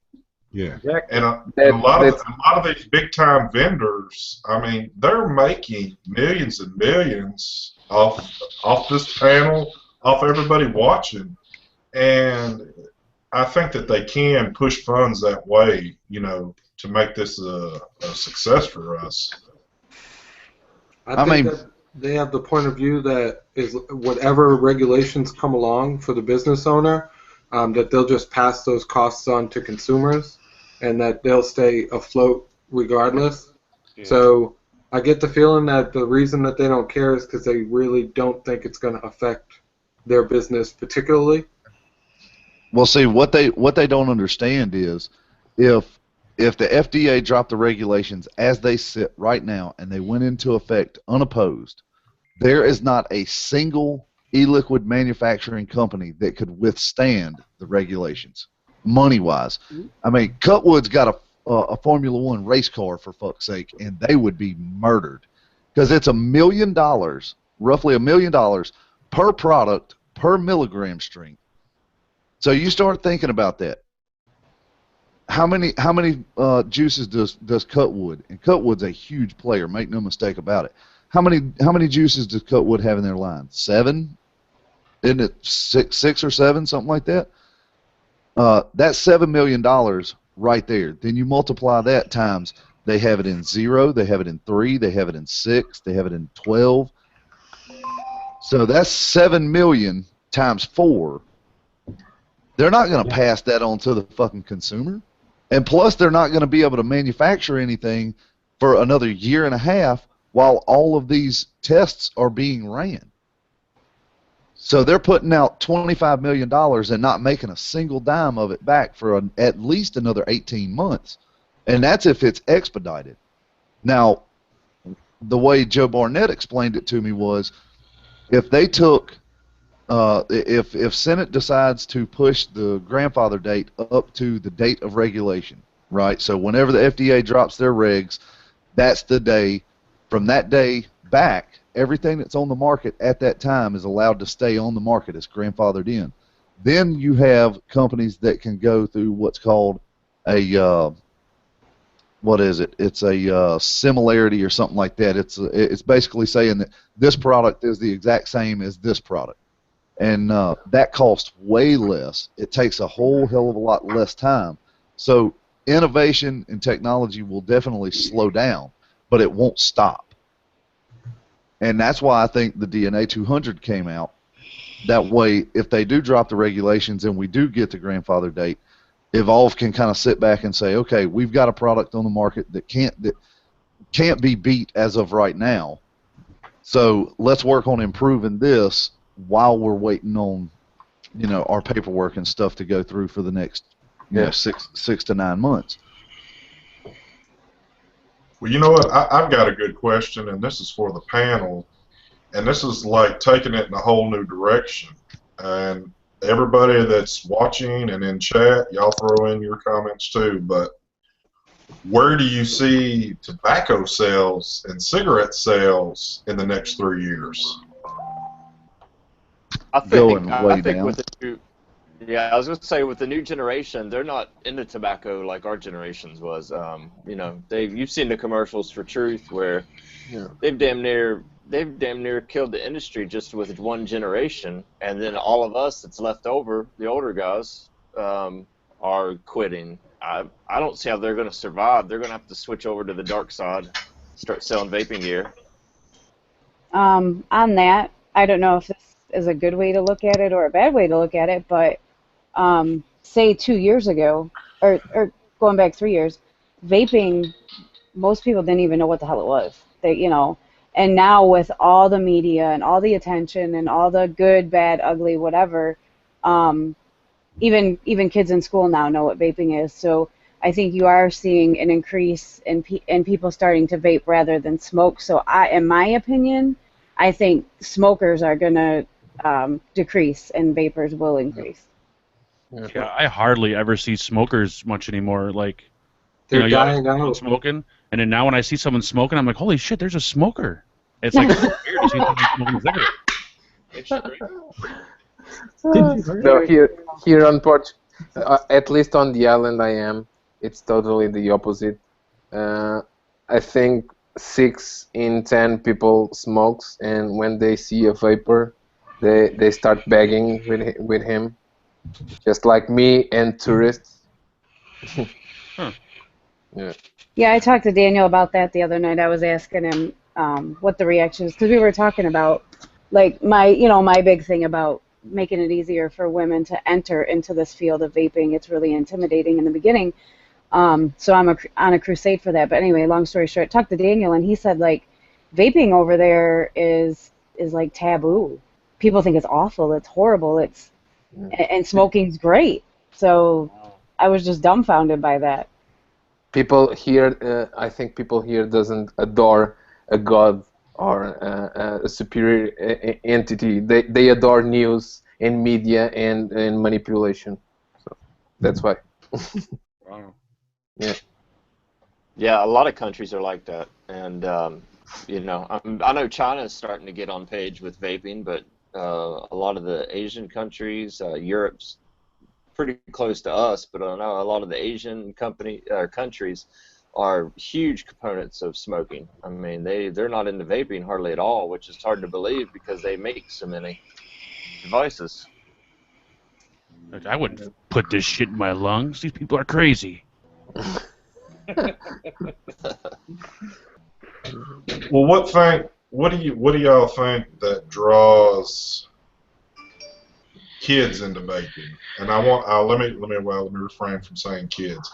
yeah. Exactly. And a That, lot that's of these big time vendors, I mean, they're making millions and millions off this panel, off everybody watching, and I think that they can push funds that way, you know, to make this a success for us. I think that they have the point of view that is whatever regulations come along for the business owner, that they'll just pass those costs on to consumers, and that they'll stay afloat regardless. Yeah. So I get the feeling that the reason that they don't care is because they really don't think it's going to affect their business particularly. well, see what they don't understand is if the FDA dropped the regulations as they sit right now and they went into effect unopposed, there is not a single e-liquid manufacturing company that could withstand the regulations, money-wise. I mean, Cutwood's got a Formula One race car, for fuck's sake, and they would be murdered because it's $1 million, roughly $1 million per product per milligram strength. So you start thinking about that. How many juices does Cutwood? And Cutwood's a huge player. Make no mistake about it. How many juices does Cutwood have in their line? 7? Isn't it 6 or 7, something like that? That's $7 million right there. Then you multiply that times. They have it in 0. They have it in 3. They have it in 6. They have it in 12. So that's 7 million times 4. They're not going to pass that on to the fucking consumer. And plus, they're not going to be able to manufacture anything for another year and a half while all of these tests are being ran. So they're putting out $25 million and not making a single dime of it back for at least another 18 months. And that's if it's expedited. Now, the way Joe Barnett explained it to me was if they took if Senate decides to push the grandfather date up to the date of regulation, right? So whenever the FDA drops their regs, that's the day. From that day back, everything that's on the market at that time is allowed to stay on the market. It's grandfathered in. Then you have companies that can go through what's called a what is it? It's a similarity or something like that. It's basically saying that this product is the exact same as this product. And that costs way less. It takes a whole hell of a lot less time. So innovation and technology will definitely slow down, but it won't stop. And that's why I think the DNA 200 came out. That way, if they do drop the regulations and we do get the grandfather date, Evolve can kind of sit back and say, okay, we've got a product on the market that can't be beat as of right now. So let's work on improving this while we're waiting on, our paperwork and stuff to go through for the next, 6 to 9 months. Well, you know what? I've got a good question, and this is for the panel, and this is like taking it in a whole new direction. And everybody that's watching and in chat, y'all throw in your comments too, but where do you see tobacco sales and cigarette sales in the next 3 years? I think with the I was going to say with the new generation, they're not into tobacco like our generations was. You've seen the commercials for Truth where they've damn near killed the industry just with one generation, and then all of us that's left over, the older guys, are quitting. I don't see how they're going to survive. They're going to have to switch over to the dark side, start selling vaping gear. On that, I don't know if this is a good way to look at it or a bad way to look at it, but say 2 years ago, or going back 3 years, vaping, most people didn't even know what the hell it was. And now with all the media and all the attention and all the good, bad, ugly, whatever, even kids in school now know what vaping is. So I think you are seeing an increase in people starting to vape rather than smoke. So in my opinion, I think smokers are going to decrease and vapors will increase. Yeah, I hardly ever see smokers much anymore. Like, They're you always dying see someone out. smoking, and then now when I see someone smoking, I'm like, holy shit, there's a smoker. It's like so weird to see someone smoking a cigarette. It's strange. No, here on at least on the island I am, it's totally the opposite. I think 6 in 10 people smokes, and when they see a vapor, they start begging with him, just like me and tourists. Yeah. Yeah, I talked to Daniel about that the other night. I was asking him what the reaction is because we were talking about like my big thing about making it easier for women to enter into this field of vaping. It's really intimidating in the beginning. So I'm on a crusade for that. But anyway, long story short, talked to Daniel and he said like vaping over there is like taboo. People think it's awful, it's horrible, and smoking's great. So I was just dumbfounded by that. People here, I think people here doesn't adore a god or a superior entity. They adore news and media and manipulation. So that's why. Wow. Yeah. Yeah, a lot of countries are like that, and I know China is starting to get on page with vaping, but a lot of the Asian countries, Europe's pretty close to us, but I know a lot of the Asian countries are huge components of smoking. I mean, they're not into vaping hardly at all, which is hard to believe because they make so many devices. I wouldn't put this shit in my lungs. These people are crazy. Well, what do y'all think that draws kids into vaping? And let me refrain from saying kids.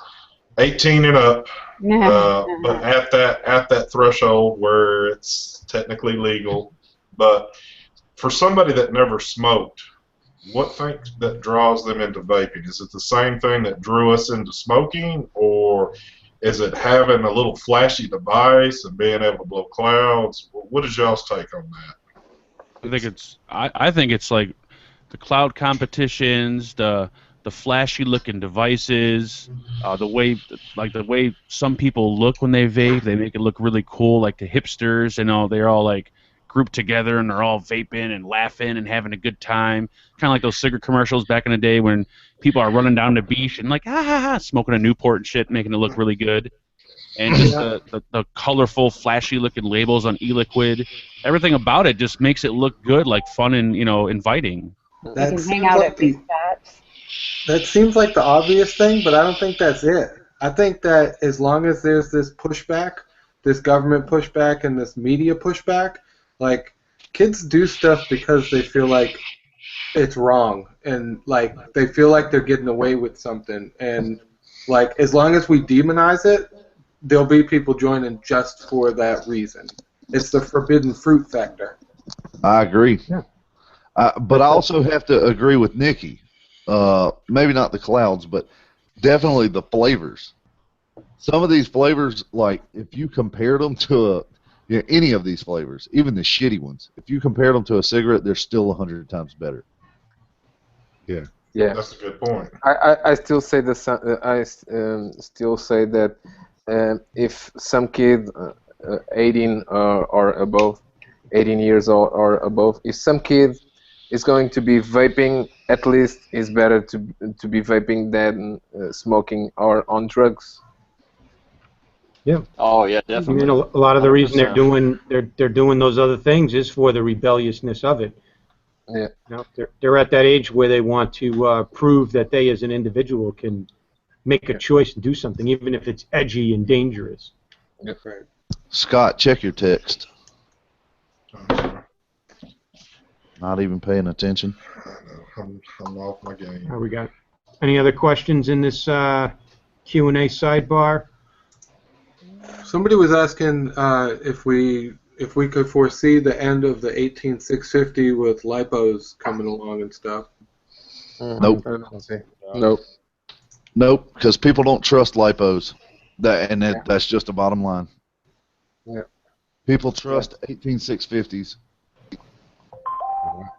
18 and up, but at that threshold where it's technically legal. But for somebody that never smoked, what thinks that draws them into vaping? Is it the same thing that drew us into smoking, or is it having a little flashy device and being able to blow clouds? What is y'all's take on that? I think it's like the cloud competitions, the flashy looking devices, the way some people look when they vape, they make it look really cool, like the hipsters and all. They're all like grouped together and they're all vaping and laughing and having a good time, kind of like those cigarette commercials back in the day when people are running down the beach and like smoking a Newport and shit, making it look really good. And just the colorful, flashy looking labels on e-liquid, everything about it just makes it look good, like fun and inviting. You can hang out at big shops. That seems like the obvious thing, but I don't think that's it. I think that as long as there's this pushback, this government pushback and this media pushback, like kids do stuff because they feel like it's wrong and like they feel like they're getting away with something, and like as long as we demonize it, there'll be people joining just for that reason. It's the forbidden fruit factor. I agree. Yeah. But I also have to agree with Nikki. Maybe not the clouds, but definitely the flavors. Some of these flavors, like if you compared them to any of these flavors, even the shitty ones, if you compared them to a cigarette, they're still 100 times better. Yeah. Yeah. That's a good point. I still say still say that if some kid 18 or above, 18 years old or above, if some kid is going to be vaping, at least it's better to be vaping than smoking or on drugs. Yeah. Oh yeah, definitely. I mean, a lot of the reason 100%. they're doing those other things is for the rebelliousness of it. Yeah. They're at that age where they want to prove that they, as an individual, can make a choice and do something, even if it's edgy and dangerous. That's right. Scott, check your text. Not even paying attention. I'm off my game. How we got? Any other questions in this Q&A sidebar? Somebody was asking if we could foresee the end of the 18650 with lipos coming along and stuff. Nope. Nope. Nope, because people don't trust lipos. That's just the bottom line. Yeah. People trust 18650s.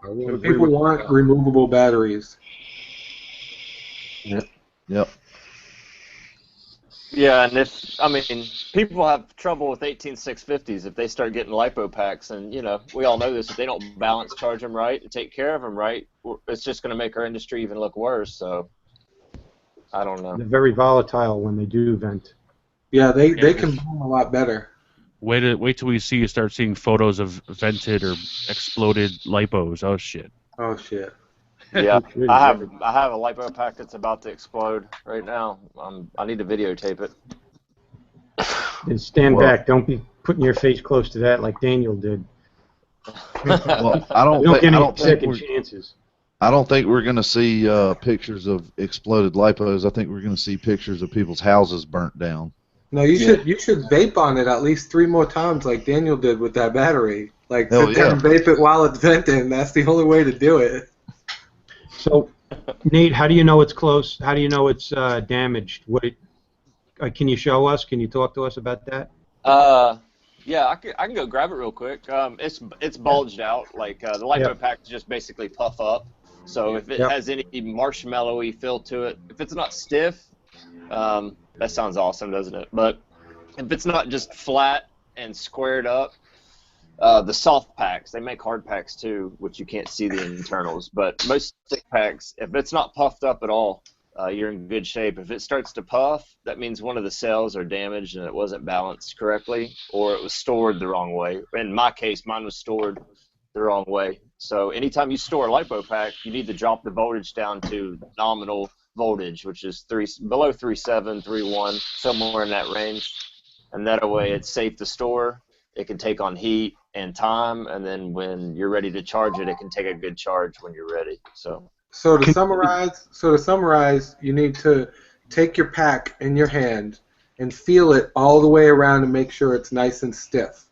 I would And agree people with want that. removable batteries. Yep. Yeah, and I mean, people have trouble with 18650s if they start getting lipo packs, and we all know this. If they don't balance charge them right and take care of them right, it's just going to make our industry even look worse. So, I don't know. They're very volatile when they do vent. Yeah, they can burn a lot better. Wait till we start seeing photos of vented or exploded lipos. Oh shit. Oh shit. Yeah, It's really I have good. a lipo pack that's about to explode right now. I need to videotape it. And stand Well- back. Don't be putting your face close to that like Daniel did. Well, I You don't don't think get I any don't think second we're chances. I don't think we're going to see pictures of exploded lipos. I think we're going to see pictures of people's houses burnt down. No, you should vape on it at least 3 more times like Daniel did with that battery. Like Hell sit there and vape it while it's venting. That's the only way to do it. So, Nate, how do you know it's close? How do you know it's damaged? Can you show us? Can you talk to us about that? Yeah, I can go grab it real quick. It's bulged out. Like the lipo packs just basically puff up. So if it has any marshmallowy feel to it, if it's not stiff, that sounds awesome, doesn't it? But if it's not just flat and squared up, the soft packs, they make hard packs too, which you can't see the internals. But most stick packs, if it's not puffed up at all, you're in good shape. If it starts to puff, that means one of the cells are damaged and it wasn't balanced correctly, or it was stored the wrong way. In my case, mine was stored the wrong way. So anytime you store a lipo pack, you need to drop the voltage down to nominal voltage, which is below 3.7, 3.1, somewhere in that range. And that way it's safe to store. It can take on heat and time, and then when you're ready to charge it, it can take a good charge when you're ready. So to summarize, you need to take your pack in your hand and feel it all the way around and make sure it's nice and stiff.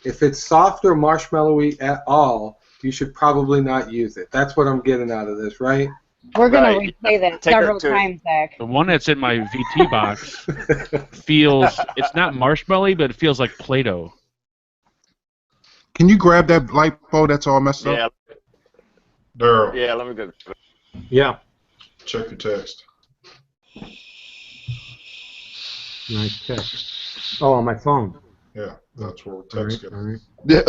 If it's soft or marshmallowy at all, you should probably not use it. That's what I'm getting out of this, right? We're going Right. to replay that several times, Zach. The one that's in my VT box feels, it's not marshmallowy, but it feels like Play-Doh. Can you grab that lipo that's all messed up? Daryl, Yeah, let me go. Yeah. check your text. Nice text. Oh, on my phone. Yeah, that's where All text right, get. all right. Yeah.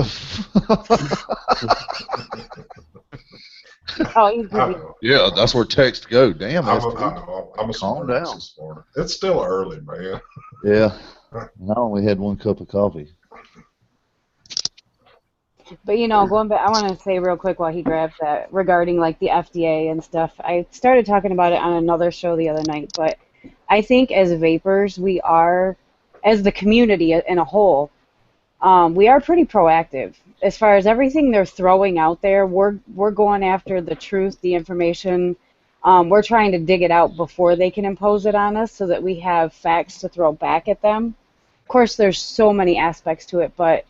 Oh, he's I busy. know. Yeah, that's where text go. Damn, I'm ST. a Calm smart down. ass this morning. It's still early, man. Yeah. And I only had 1 cup of coffee. But going back, I want to say real quick while he grabs that regarding like the FDA and stuff. I started talking about it on another show the other night, but I think as vapors, we are, as the community in a whole, we are pretty proactive as far as everything they're throwing out there. We're going after the truth, the information. We're trying to dig it out before they can impose it on us, so that we have facts to throw back at them. Of course, there's so many aspects to it, but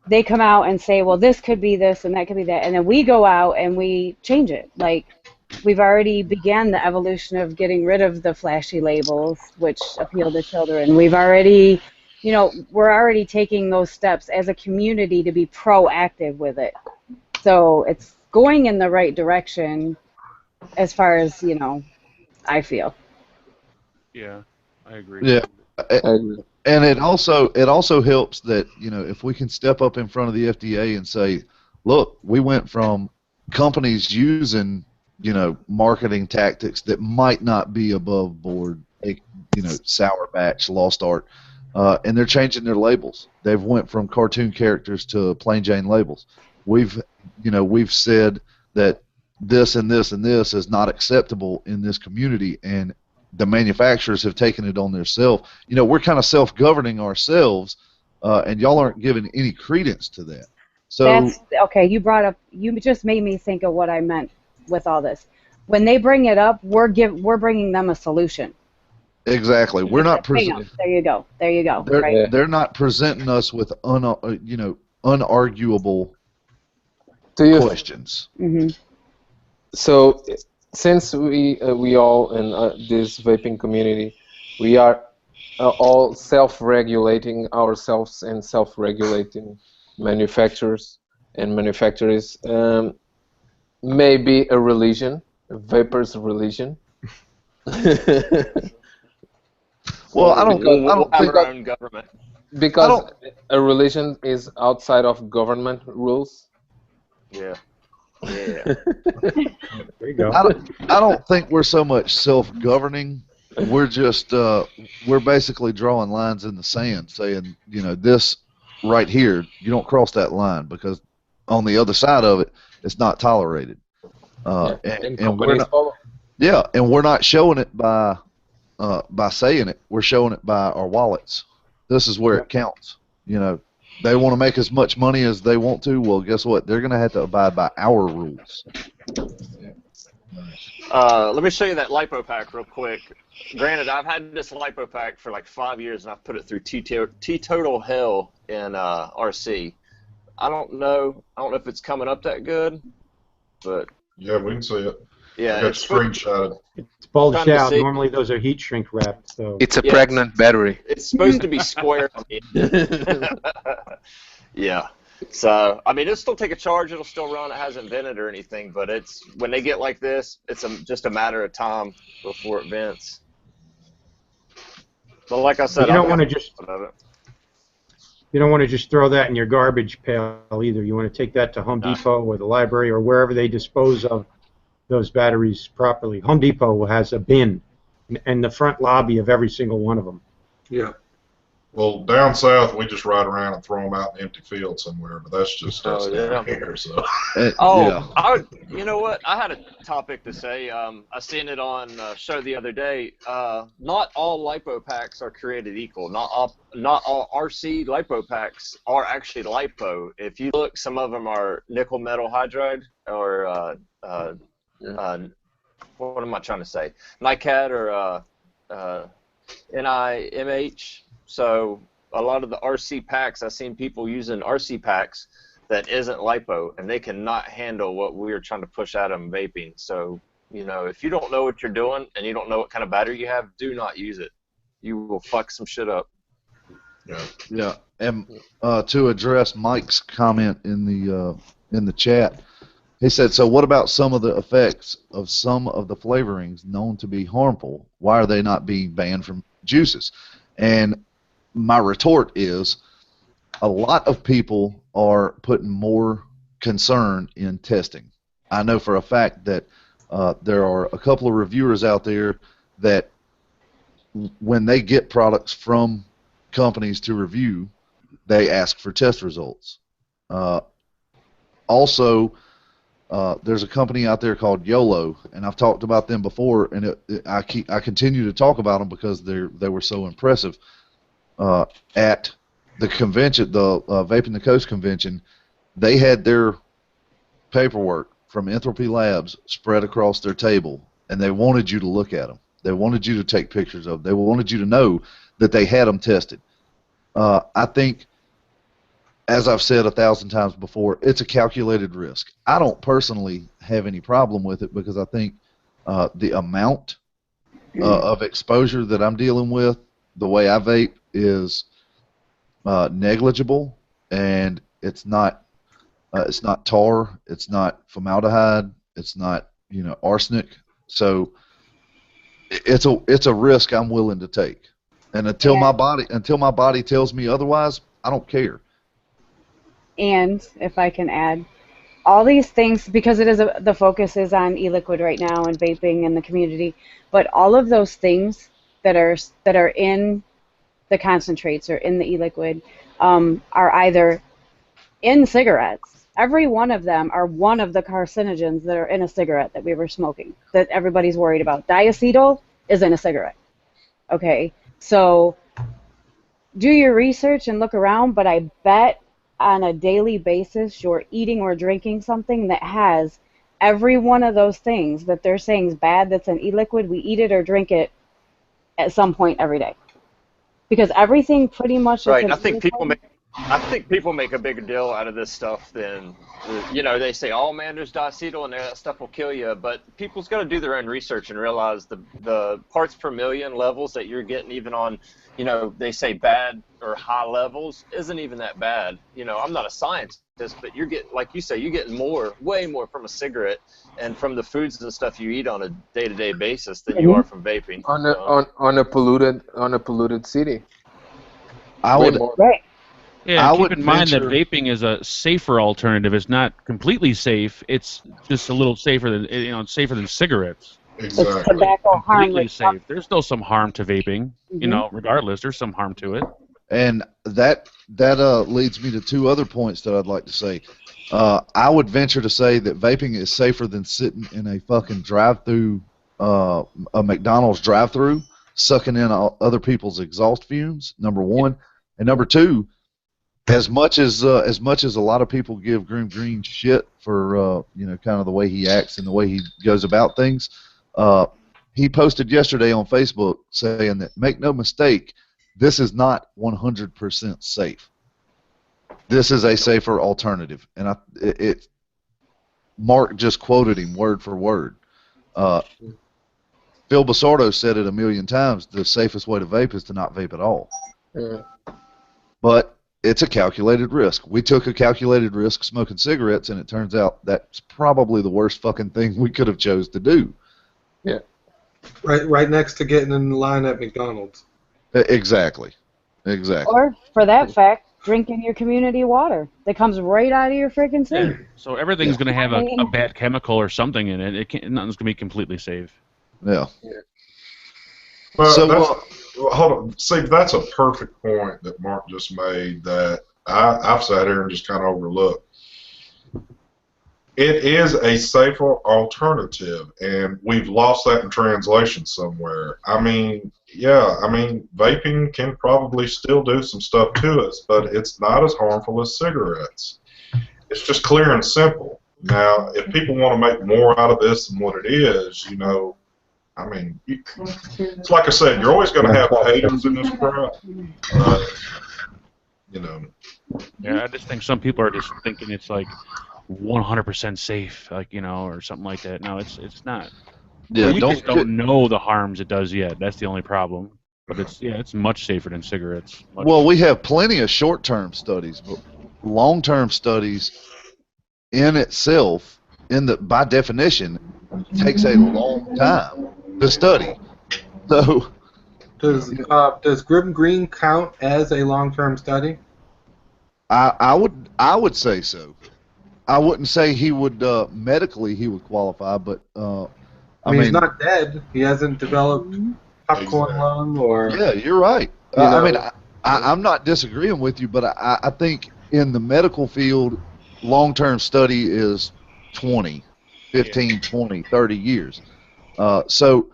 they come out and say, well, this could be this and that could be that, and then we go out and we change it. Like, we've already began the evolution of getting rid of the flashy labels, which appeal to children. We've already, we're already taking those steps as a community to be proactive with it. So it's going in the right direction as far as, I feel. Yeah, I agree. Yeah. And it also helps that, if we can step up in front of the FDA and say, look, we went from companies using, marketing tactics that might not be above board, sour batch, lost art, and they're changing their labels. They've went from cartoon characters to plain Jane labels. We've said that this and this and this is not acceptable in this community, and the manufacturers have taken it on themselves. We're kind of self-governing ourselves, and y'all aren't giving any credence to that. So That's okay. You just made me think of what I meant with all this. When they bring it up, we're bringing them a solution. exactly, we're not There you go. Right. they're not presenting us with unarguable questions. Mm-hmm. So, since we all in this vaping community, we are all self-regulating ourselves and self-regulating manufacturers. and manufacturers. Maybe a religion, a vapor's religion. Well, I don't We'll have think our own government. Because a religion is outside of government rules. Yeah. Yeah. There you go. I don't think we're so much self-governing. We're just we're basically drawing lines in the sand, saying, you know, this right here, you don't cross that line because on the other side of it, it's not tolerated. And we're not, yeah, and we're not showing it by saying it. We're showing it by our wallets. This is where it counts. You know, they want to make as much money as they want to. Well, guess what? They're going to have to abide by our rules. Let me show you that lipo pack real quick. Granted, I've had this lipo pack for like 5 years, and I've put it through teetotal hell in RC. I don't know if it's coming up that good, but yeah, we can see it. yeah, I got it's screenshotted. It's bulged Trying to out. see. Normally those are heat shrink wrapped. So It's a Yeah, pregnant battery. it's supposed to be square. Yeah. So, I mean, it'll still take a charge. It'll still run. It hasn't vented or anything, but it's when they get like this, it's just a matter of time before it vents. But like I said, you don't I'll want to have just of it. you don't want to just throw that in your garbage pail either. You want to take that to Home Depot or the library or wherever they dispose of those batteries properly. Home Depot has a bin in the front lobby of every single one of them. Yeah. Well, down south, we just ride around and throw them out in an empty field somewhere, but that's just us Oh, down yeah. here. So. Oh, Yeah. you know what? I had a topic to say. I seen it on a show the other day. Not all lipo packs are created equal. Not all RC lipo packs are actually lipo. If you look, some of them are nickel metal hydride or what am I trying to say? NiCad or NIMH. So a lot of the RC packs, I've seen people using RC packs that isn't lipo, and they cannot handle what we're trying to push out of them vaping. So, you know, if you don't know what you're doing and you don't know what kind of battery you have, do not use it. You will fuck some shit up. Yeah. And to address Mike's comment in the chat, he said, so what about some of the effects of some of the flavorings known to be harmful? Why are they not being banned from juices? And my retort is a lot of people are putting more concern in testing. I know for a fact that there are a couple of reviewers out there that when they get products from companies to review, they ask for test results. Also, there's a company out there called YOLO, and I've talked about them before, and I continue to talk about them because they were so impressive. At the convention, the Vaping the Coast convention, they had their paperwork from Enthalpy Labs spread across their table, and they wanted you to look at them. They wanted you to take pictures of them. They wanted you to know that they had them tested. I think, as I've said 1,000 times before, it's a calculated risk. I don't personally have any problem with it because I think the amount of exposure that I'm dealing with, the way I vape, is negligible, and it's not tar, it's not formaldehyde, it's not arsenic. So it's a risk I'm willing to take, and until my body tells me otherwise, I don't care. And if I can add, all these things, because it is the focus is on e-liquid right now and vaping in the community, but all of those things that are in the concentrates or in the e-liquid are either in cigarettes. Every one of them are one of the carcinogens that are in a cigarette that we were smoking, that everybody's worried about. Diacetyl is in a cigarette. Okay, so do your research and look around, but I bet on a daily basis you're eating or drinking something that has every one of those things that they're saying is bad that's in e-liquid. We eat it or drink it at some point every day. Because everything pretty much Right. I think people make a bigger deal out of this stuff than, they say, oh man, there's diacetyl and that stuff will kill you. But people's got to do their own research and realize the parts per million levels that you're getting even on, they say bad or high levels isn't even that bad. I'm not a scientist, but you're getting, like you say, you're getting way more from a cigarette and from the foods and stuff you eat on a day-to-day basis than you are from vaping. On a polluted city. I Way would more. Right. Yeah, I keep would in mind that venture- vaping is a safer alternative. It's not completely safe. It's just a little safer than it's safer than cigarettes. It's Exactly. tobacco harm Completely reduction. safe. There's still some harm to vaping. Mhm. Regardless, there's some harm to it. And that leads me to two other points that I'd like to say. I would venture to say that vaping is safer than sitting in a fucking drive-through, a McDonald's drive-through, sucking in other people's exhaust fumes. Number one, and number two, as much as a lot of people give Grim Green shit for kind of the way he acts and the way he goes about things, he posted yesterday on Facebook saying that, make no mistake, this is not 100% safe. This is a safer alternative, and Mark just quoted him word for word. Phil Basardo said it a million times. The safest way to vape is to not vape at all. Yeah. But it's a calculated risk. We took a calculated risk smoking cigarettes, and it turns out that's probably the worst fucking thing we could have chose to do. Yeah. Right next to getting in the line at McDonald's. Exactly. Or, for that fact, drinking your community water that comes right out of your freaking sink. So everything's going to have a bad chemical or something in it. Nothing's going to be completely safe. Yeah. Well, So, hold on. See, that's a perfect point that Mark just made that I've sat here and just kind of overlooked. It is a safer alternative, and we've lost that in translation somewhere. I mean, vaping can probably still do some stuff to us, but it's not as harmful as cigarettes. It's just clear and simple. Now, if people want to make more out of this than what it is, it's like I said, you're always going to have haters in this crowd. Yeah, I just think some people are just thinking it's like 100% safe, or something like that. No, it's not. yeah, We just don't know the harms it does yet. That's the only problem. But it's much safer than cigarettes. Well, we have plenty of short-term studies, but long-term studies in itself, by definition, takes a long time to study. So, Does Grim Green count as a long-term study? I would say so. I wouldn't say he would medically he would qualify, but I mean, he's not dead. He hasn't developed popcorn lung or. Yeah, you're right. I'm not disagreeing with you, but I think in the medical field, long-term study is 20, 15, 20, 30 years. So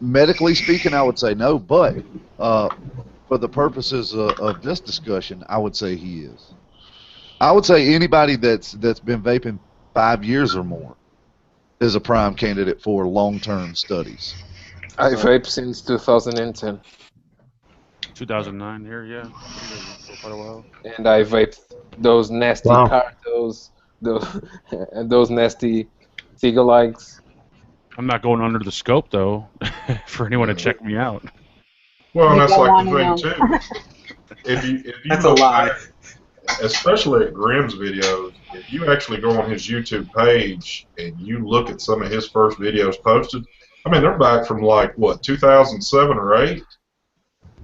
medically speaking, I would say no, but for the purposes of this discussion, I would say he is. I would say anybody that's been vaping 5 years or more is a prime candidate for long-term studies. I vape since 2010, 2009 here, yeah. For quite a while. and I vape those nasty those nasty Seagull-likes. I'm not going under the scope, though, for anyone to check me out. Well, and that's don't like the wanna thing, know. too. If you That's a look lie. back, especially at Grimm's videos, if you actually go on his YouTube page and you look at some of his first videos posted, they're back from 2007 or 8.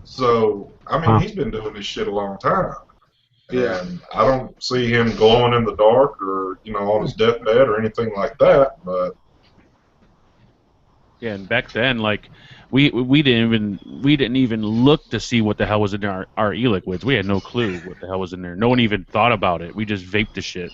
So, he's been doing this shit a long time. Yeah. And I don't see him glowing in the dark or, on his deathbed or anything like that, but... Yeah, and back then, we didn't even look to see what the hell was in our e-liquids. We had no clue what the hell was in there. No one even thought about it. We just vaped the shit.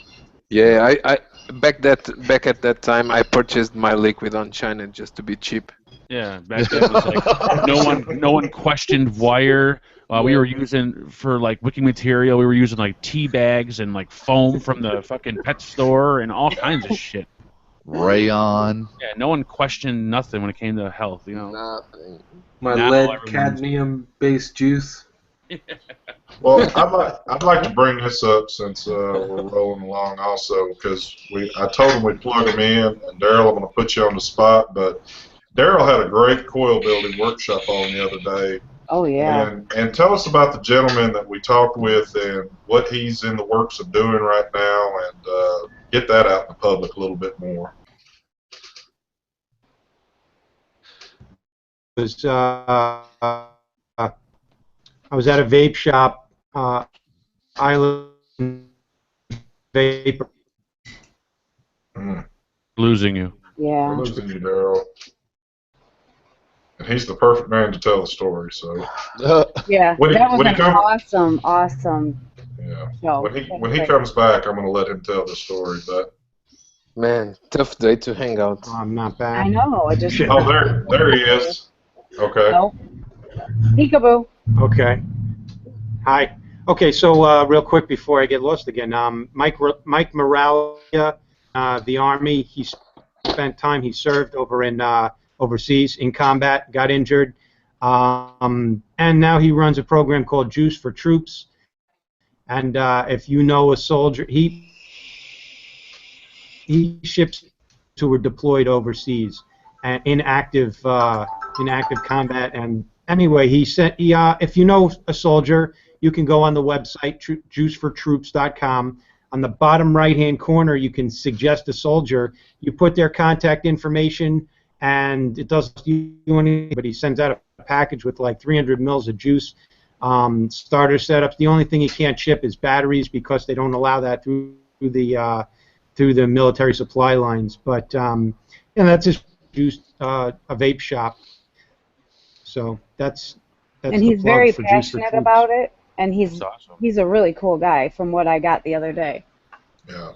Yeah, I back at that time I purchased my liquid on China just to be cheap. Yeah, back then it was like no one questioned wire. We were using for wicking material. We were using tea bags and foam from the fucking pet store and all kinds of shit. Rayon. Yeah, no one questioned nothing when it came to health. Nothing. My Now lead everyone's- cadmium-based juice. Well, I'd like to bring this up since we're rolling along also, because I told him we'd plug him in, and Daryl, I'm going to put you on the spot, but Daryl had a great coil building workshop on the other day, Oh yeah. And tell us about the gentleman that we talked with and what he's in the works of doing right now, and get that out in the public a little bit more. Was I was at a vape shop, Island Vapor. Losing you. We're Yeah. losing you, Daryl. And he's the perfect man to tell the story. So Yeah. when That was he an awesome yeah, show. when he comes back, I'm going to let him tell the story. But Man, tough day to hang out. Oh, I'm not back. I know. It just. oh, there he is. Okay. Nope. Peekaboo. Okay. Hi. Okay, so real quick before I get lost again, Mike Moralia, the Army, he spent time, he served over in overseas in combat, got injured, and now he runs a program called Juice for Troops. And if you know a soldier, he ships who were deployed overseas and in active combat. And anyway, he sent. If you know a soldier, you can go on the website juicefortroops.com. On the bottom right-hand corner, you can suggest a soldier. You put their contact information, and it doesn't do anything. But he sends out a package with like 300 mils of juice, starter setups. The only thing he can't ship is batteries because they don't allow that through the military supply lines. But and that's just juice, a vape shop. So that's And the he's plug very for Juice for passionate Troops. about it, and That's awesome. he's a really cool guy from what I got the other day. Yeah.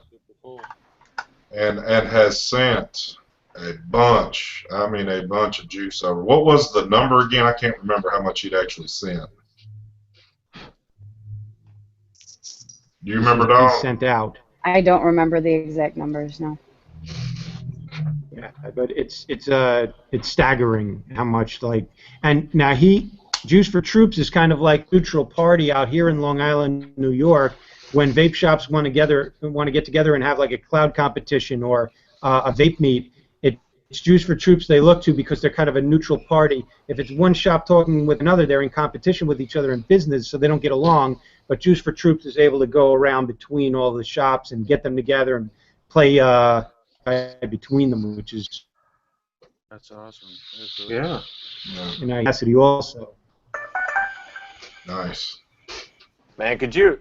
And has sent a bunch. I mean, a bunch of juice over. What was the number again? I can't remember how much he'd actually sent. Do you remember, He Don? sent out. I don't remember the exact numbers now. Yeah, but it's staggering how much and now Juice for Troops is kind of like neutral party out here in Long Island, New York, when vape shops want to get together and have like a cloud competition or a vape meet. It's Juice for Troops they look to because they're kind of a neutral party. If it's one shop talking with another, they're in competition with each other in business, so they don't get along. But Juice for Troops is able to go around between all the shops and get them together and play between them, which is That's awesome. Yeah. necessity also. Nice. Man, could you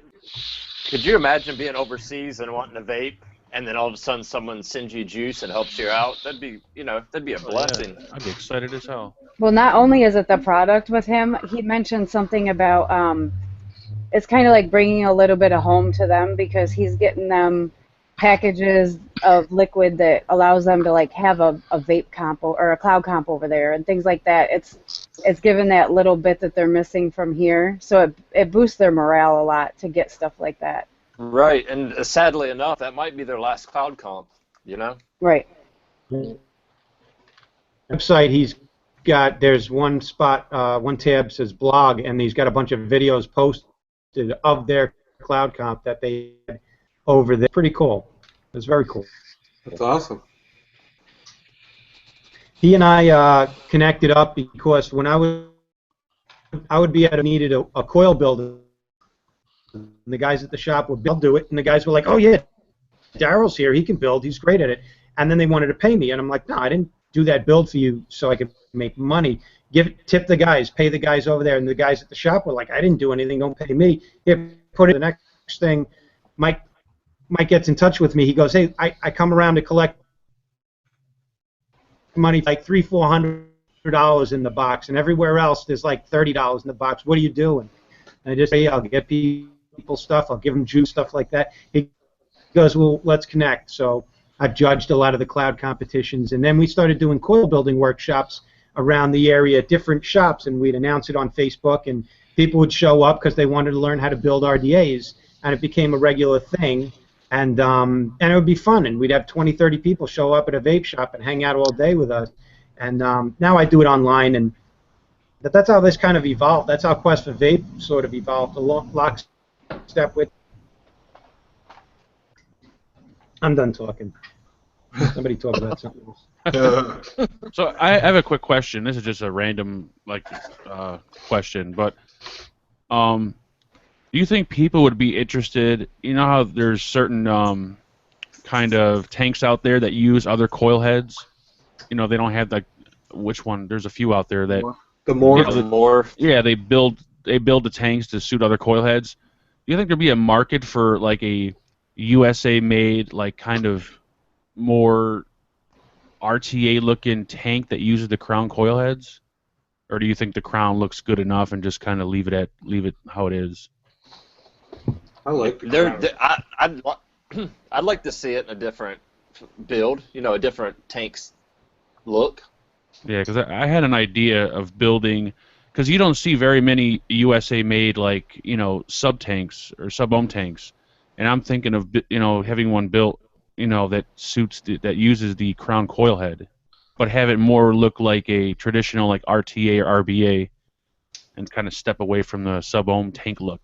imagine being overseas and wanting to vape, and then all of a sudden someone sends you juice and helps you out? That'd be a blessing. Yeah, I'd be excited as hell. Well, not only is it the product with him, he mentioned something about it's kind of like bringing a little bit of home to them because he's getting them packages of liquid that allows them to like have a vape comp or a cloud comp over there and things like that. It's given that little bit that they're missing from here, so it boosts their morale a lot to get stuff like that. Right, and sadly enough, that might be their last cloud comp. Right. Website he's got, there's one spot, one tab says blog, and he's got a bunch of videos posted of their cloud comp that they had over there. Pretty cool. It's very cool. That's awesome. He and I connected up because when I would be at needed a coil builder, and the guys at the shop would do it, and the guys were like, "Oh yeah, Daryl's here. He can build. He's great at it." And then they wanted to pay me, and I'm like, "No, I didn't do that build for you so I could make money. Tip the guys, pay the guys over there." And the guys at the shop were like, "I didn't do anything. Don't pay me." Here, put it. The next thing, Mike gets in touch with me. He goes, "Hey, I come around to collect money, like $300-400 in the box, and everywhere else there's like $30 in the box. What are you doing?" And I just say, "I'll get people stuff. I'll give them juice, stuff like that." He goes, "Well, let's connect." So I've judged a lot of the cloud competitions, and then we started doing coil building workshops around the area at different shops, and we'd announce it on Facebook, and people would show up because they wanted to learn how to build RDAs, and it became a regular thing. And it would be fun, and we'd have 20, 30 people show up at a vape shop and hang out all day with us. And now I do it online, but that's how this kind of evolved. That's how Quest for Vape sort of evolved, a lockstep with. I'm done talking. Somebody talk about something else. So I have a quick question. This is just a random question, but do you think people would be interested? You know how there's certain kind of tanks out there that use other coil heads. You know, they don't have like which one. There's a few out there that The more you know, More. yeah, they build the tanks to suit other coil heads. Do you think there'd be a market for like a USA made like kind of more RTA looking tank that uses the Crown coil heads, or do you think the Crown looks good enough and just kind of leave it how it is? I like the There, Crown. I'd like to see it in a different build. You know, a different tank's look. Yeah, because I had an idea of building, because you don't see very many USA made like sub tanks or sub-ohm tanks, and I'm thinking of having one built that suits that uses the Crown coil head, but have it more look like a traditional like RTA or RBA, and kind of step away from the sub-ohm tank look.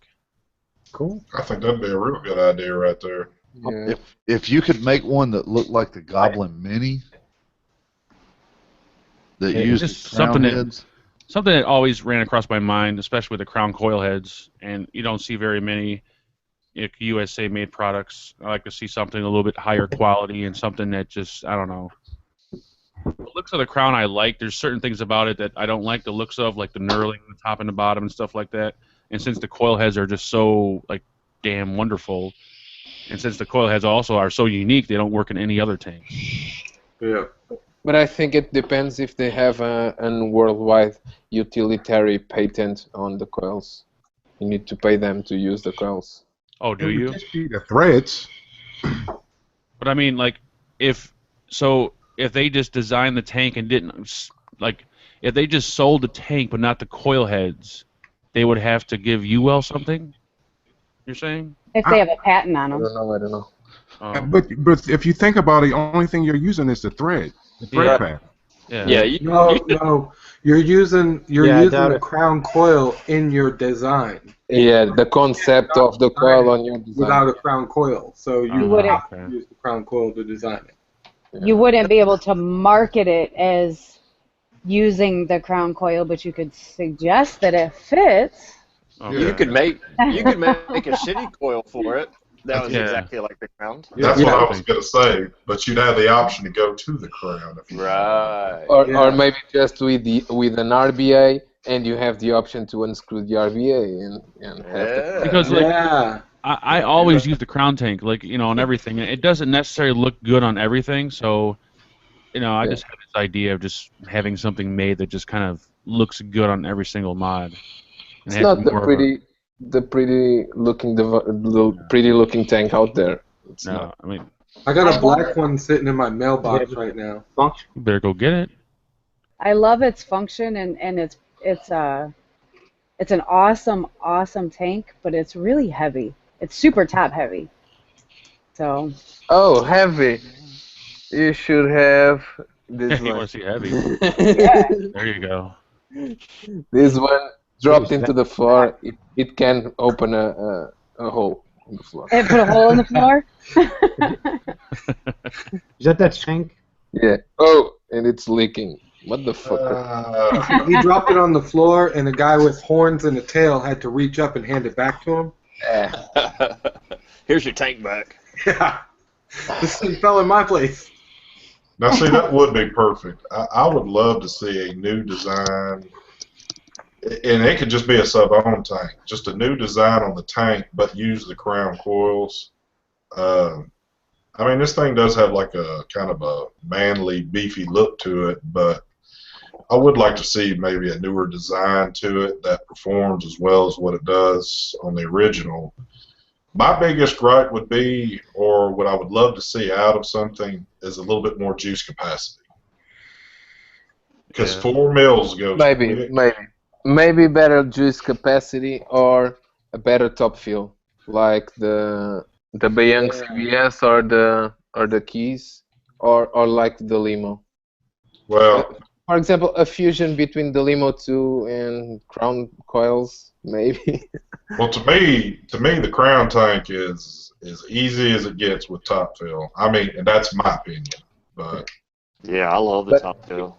Cool. I think that'd be a real good idea right there. Yeah. If you could make one that looked like the Goblin Mini, that Yeah, used just the crown something that- heads. Something that always ran across my mind, especially with the Crown coil heads, and you don't see very many USA made products. I like to see something a little bit higher quality and something that just, I don't know. The looks of the Crown I like. There's certain things about it that I don't like the looks of, like the knurling, the top and the bottom and stuff like that. And since the coil heads are just so like damn wonderful, and since the coil heads also are so unique, they don't work in any other tank. Yeah. But I think it depends if they have a worldwide utilitarian patent on the coils. You need to pay them to use the coils. Oh, do It would you? just be the threads. But I mean, like, if they just designed the tank and didn't, like, if they just sold the tank but not the coil heads, they would have to give UL something? You're saying? If they have a patent on I them. don't know. Oh, But if you think about it, the only thing you're using is the thread Yeah. pattern. yeah. Yeah, No, you're using Yeah, I doubt the it. Crown coil in your design Yeah, the concept of the coil on your design. without a Crown coil. So you Oh, wouldn't- have to okay. use the Crown coil to design it. You wouldn't be able to market it as using the Crown coil, but you could suggest that it fits. Okay. you could make a shitty coil for it. That was Yeah. exactly like the Crown. That's Yeah. what I was going to say. But you'd have the option to go to the Crown if you Right. Or Yeah. maybe just with an RBA, and you have the option to unscrew the RBA and have the Yeah. Because, like, Yeah. I always use the Crown tank, like, on everything. It doesn't necessarily look good on everything, so, I Yeah. just have this idea of just having something made that just kind of looks good on every single mod. And It's has not more of a- the pretty looking tank out there. It's No, not. I mean, I got a black one sitting in my mailbox right now. Function. you better go get it. I love its function and it's an awesome tank, but it's really heavy. It's super top heavy. So Oh, heavy! You should have this You want one. to see heavy. yeah. There you go. This one dropped Is into that- the floor. It can open a hole in the floor. And put a hole in the floor. Is that tank? Yeah. Oh, and it's leaking. What the fuck? He dropped it on the floor, and a guy with horns and a tail had to reach up and hand it back to him. Here's your tank back. Yeah. This thing fell in my place. Now, see, that would be perfect. I would love to see a new design, and it could just be a sub-ohm tank, just a new design on the tank, but use the Crown coils. I mean, this thing does have like a kind of a manly, beefy look to it, but I would like to see maybe a newer design to it that performs as well as what it does on the original. My biggest gripe would be, or what I would love to see out of something, is a little bit more juice capacity. Because Yeah. 4 mils goes quick. Maybe better juice capacity or a better top fill, like the Beyond CBS or the Keys or like the Limo. Well, For example, a fusion between the Limo 2 and Crown coils, maybe. well, to me, the Crown tank is as easy as it gets with top fill. I mean, and that's my opinion. But Yeah, I love the But- top fill.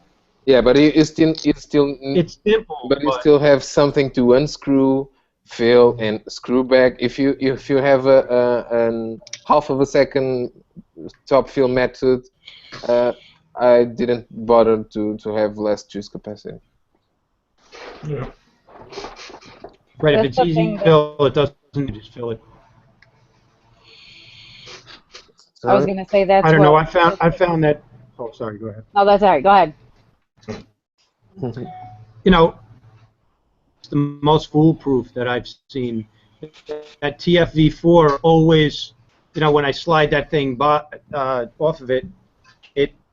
Yeah, but it's still It's simple, but you still have something to unscrew, fill, and screw back. If you have an half of a second top fill method, I didn't bother to have less juice capacity. Yeah. right. If That's it's the easy thing to fill, it doesn't just fill it. I was Sorry? gonna say that's I don't know. what. I found that. Oh, sorry. Go ahead. No, that's all right. Go ahead. You know, it's the most foolproof that I've seen. That TFV4 always, you know, when I slide that thing off of it,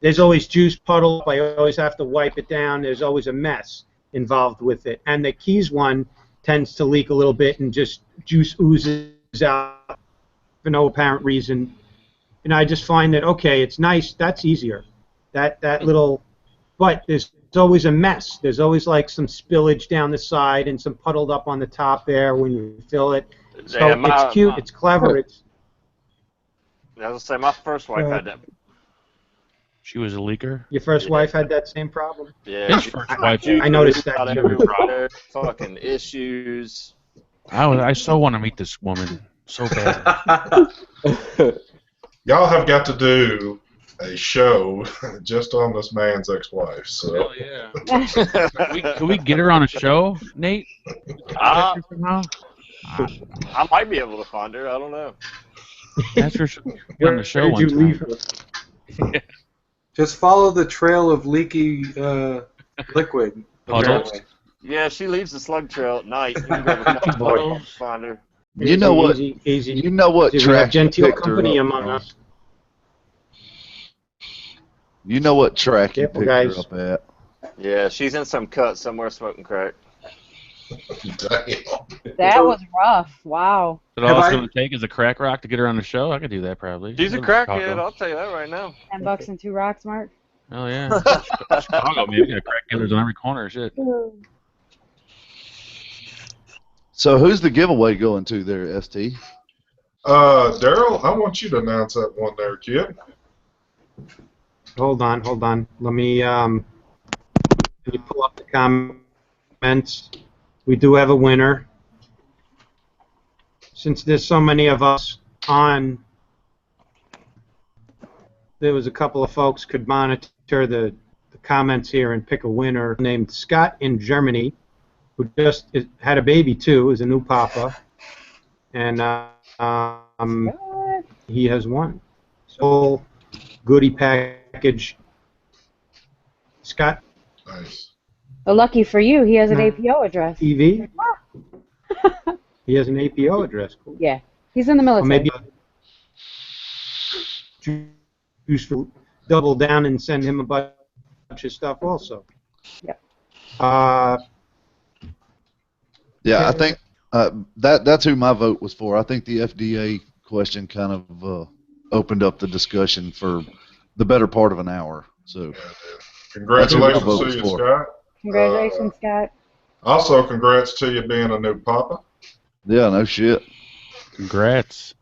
there's always juice puddle. I always have to wipe it down. There's always a mess involved with it. And the Keys one tends to leak a little bit and just juice oozes out for no apparent reason. And I just find that, okay, it's nice. That's easier. That little, but there's always a mess. There's always like some spillage down the side and some puddled up on the top there when you fill it. So Yeah, it's cute. It's clever. It's I was gonna say my first wife had that. She was a leaker. your first wife had that same problem. Yeah, His first wife. I noticed that out too. everywhere, fucking issues. I so want to meet this woman so bad. Y'all have got to do a show just on this man's ex-wife. So Hell yeah. Can we get her on a show, Nate? I, Somehow? I might be able to find her. I don't know. That's her on Where the show did one you time. leave her? Just follow the trail of leaky liquid. Puddles? apparently. Yeah, she leaves the slug trail at night. You can grab a couple Boy. puddles and find her. You know what? Easy. You know what We have track you genteel picked her company up among from. us. You know what track you Careful, picked guys. her up at. Yeah, she's in some cut somewhere smoking crack. damn. That was rough. Wow. Is that all Have it's I- going to take is a crack rock to get her on the show? I could do that probably. She's a Live in crackhead, Chicago. I'll tell you that right now. $10 and 2 rocks, Mark. Oh yeah. Chicago, man. We got crack dealers on every corner. Shit. So who's the giveaway going to there, ST? Daryl, I want you to announce that one there, kid. Hold on. Let me pull up the comments. We do have a winner. Since there's so many of us on, there was a couple of folks could monitor the comments here and pick a winner named Scott in Germany, who just had a baby too, is a new papa, and he has won. So goodie package. Scott Nice. Well, lucky for you, he has an Nah. APO address. TV. He has an APO address. Cool. Yeah, he's in the Or military. maybe juice for double down and send him a bunch of stuff also. Yep. Yeah, I think that's who my vote was for. I think the FDA question kind of opened up the discussion for the better part of an hour. So Congratulations That's what my vote to was you, for. Scott. Congratulations, Scott. Also, congrats to you being a new papa. yeah, no shit. Congrats.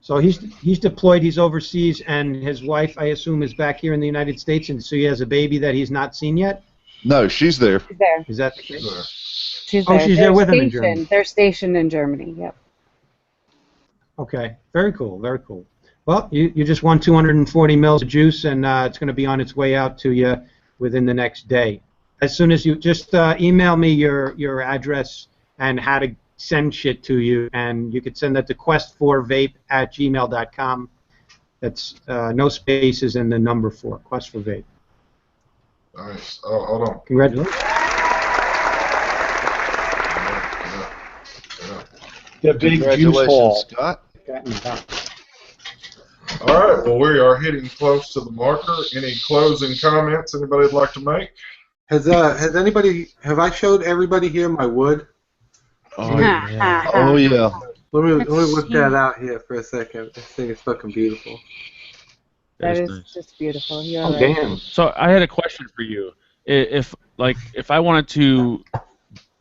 So he's deployed. He's overseas, and his wife, I assume, is back here in the United States, and so he has a baby that he's not seen yet. No, she's there. She's there. Is that the case? She's Oh, there. she's there with him in Germany. They're stationed in Germany. Yep. Okay, very cool, very cool. Well, you just won 240 mils of juice, and it's going to be on its way out to you within the next day. As soon as you just email me your address and how to send shit to you, and you could send that to quest4vape@gmail.com. That's no spaces in the number 4, quest4vape. Nice. Oh, hold on. Congratulations. Yeah. The big juice Congratulations, haul. Scott. All right. Well, we are hitting close to the marker. Any closing comments anybody'd like to make? Has anybody? Have I showed everybody here my wood? Oh yeah. Oh yeah. Let me whip that out here for a second. This thing is fucking beautiful. That That is nice. just beautiful. You're Oh, right. damn. So I had a question for you. If I wanted to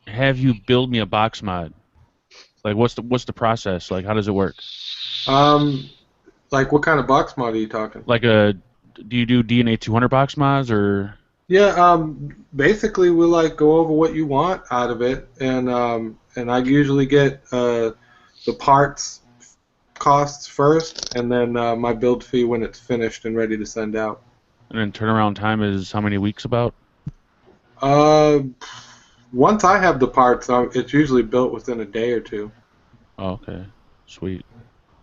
have you build me a box mod, like what's the process? Like how does it work? Like what kind of box mod are you talking? Like a do you do DNA 200 box mods or? Yeah, basically we like go over what you want out of it, and I usually get the parts costs first, and then my build fee when it's finished and ready to send out. And then turnaround time is how many weeks about? Once I have the parts, it's usually built within a day or two. Oh, okay, sweet.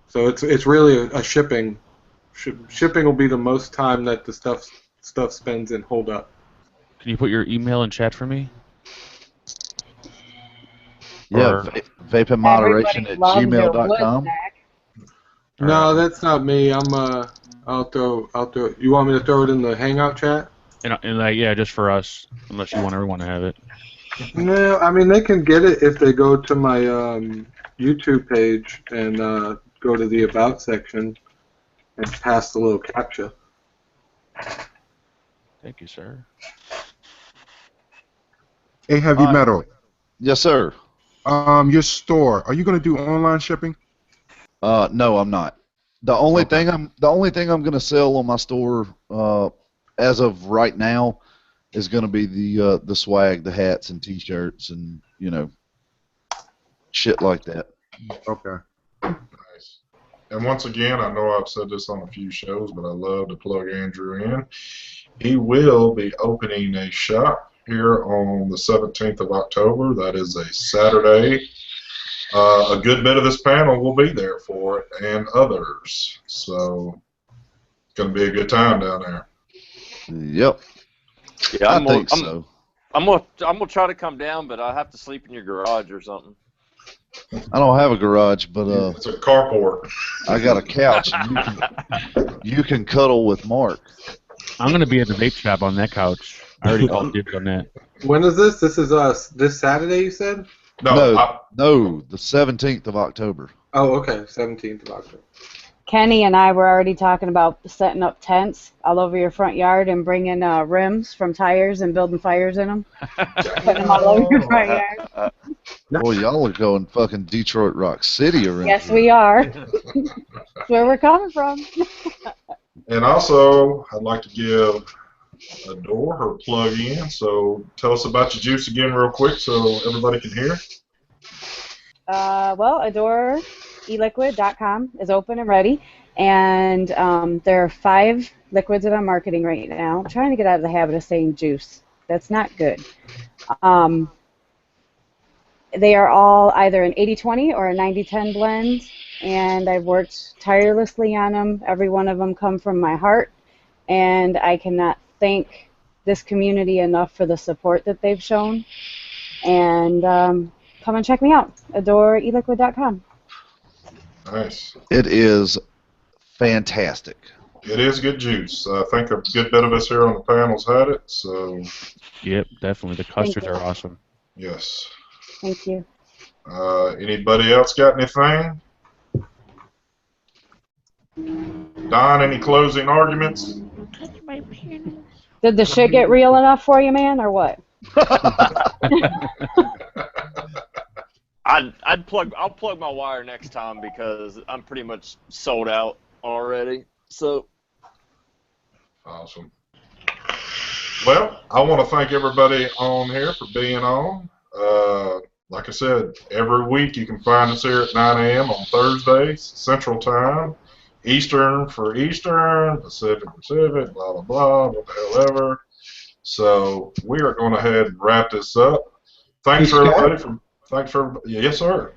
So it's really a shipping. Shipping will be the most time that the stuff spends in hold up. Can you put your email in chat for me? Yeah, Or- vapingmoderation at gmail.com. No, that's not me. I'll throw. You want me to throw it in the Hangout chat? And like, yeah, just for us, unless you want everyone to have it. No, I mean they can get it if they go to my YouTube page and go to the About section and pass the little captcha. Thank you, sir. Hey, Heavy Metal. Yes, sir. Your store. Are you gonna do online shipping? No, I'm not. The only thing I'm gonna sell on my store as of right now is gonna be the swag, the hats and T-shirts, and shit like that. Okay. Nice. And once again, I know I've said this on a few shows, but I love to plug Andrew in. He will be opening a shop here on the 17th of October. That is a Saturday. A good bit of this panel will be there for it, and others. So it's going to be a good time down there. Yep. Yeah, I think so. I'm gonna try to come down, but I have to sleep in your garage or something. I don't have a garage, but It's a carport. I got a couch. And you can cuddle with Mark. I'm gonna be at the vape shop on that couch. I already called dibs on that. When is this? This is this Saturday, you said? No, the 17th of October. Oh, okay, 17th of October. Kenny and I were already talking about setting up tents all over your front yard and bringing rims from tires and building fires in them. Putting them all over your front yard. Boy, y'all are going fucking Detroit Rock City around Yes, here. we are. That's where we're coming from. And also, I'd like to give Adore her plug in. So tell us about your juice again real quick so everybody can hear. Well, AdoreEliquid.com is open and ready, and there are 5 liquids that I'm marketing right now. I'm trying to get out of the habit of saying juice. That's not good. They are all either an 80-20 or a 90-10 blend, and I've worked tirelessly on them. Every one of them come from my heart, and I cannot thank this community enough for the support that they've shown. And come and check me out, AdoreEliquid.com. Nice. It is fantastic. It is good juice. I think a good bit of us here on the panel's had it, so. Yep, definitely. The custards you. are awesome. Yes. Thank you. Anybody else got anything? Don, any closing arguments? Did the shit get real enough for you, man, or what? I'll plug my wire next time because I'm pretty much sold out already. So Awesome. Well, I want to thank everybody on here for being on. Like I said, every week you can find us here at 9 a.m. on Thursdays, Central Time, Eastern for Eastern, Pacific, blah, blah, blah, what the hell ever. So we are going to go ahead and wrap this up. Thanks for everybody. Yes, sir.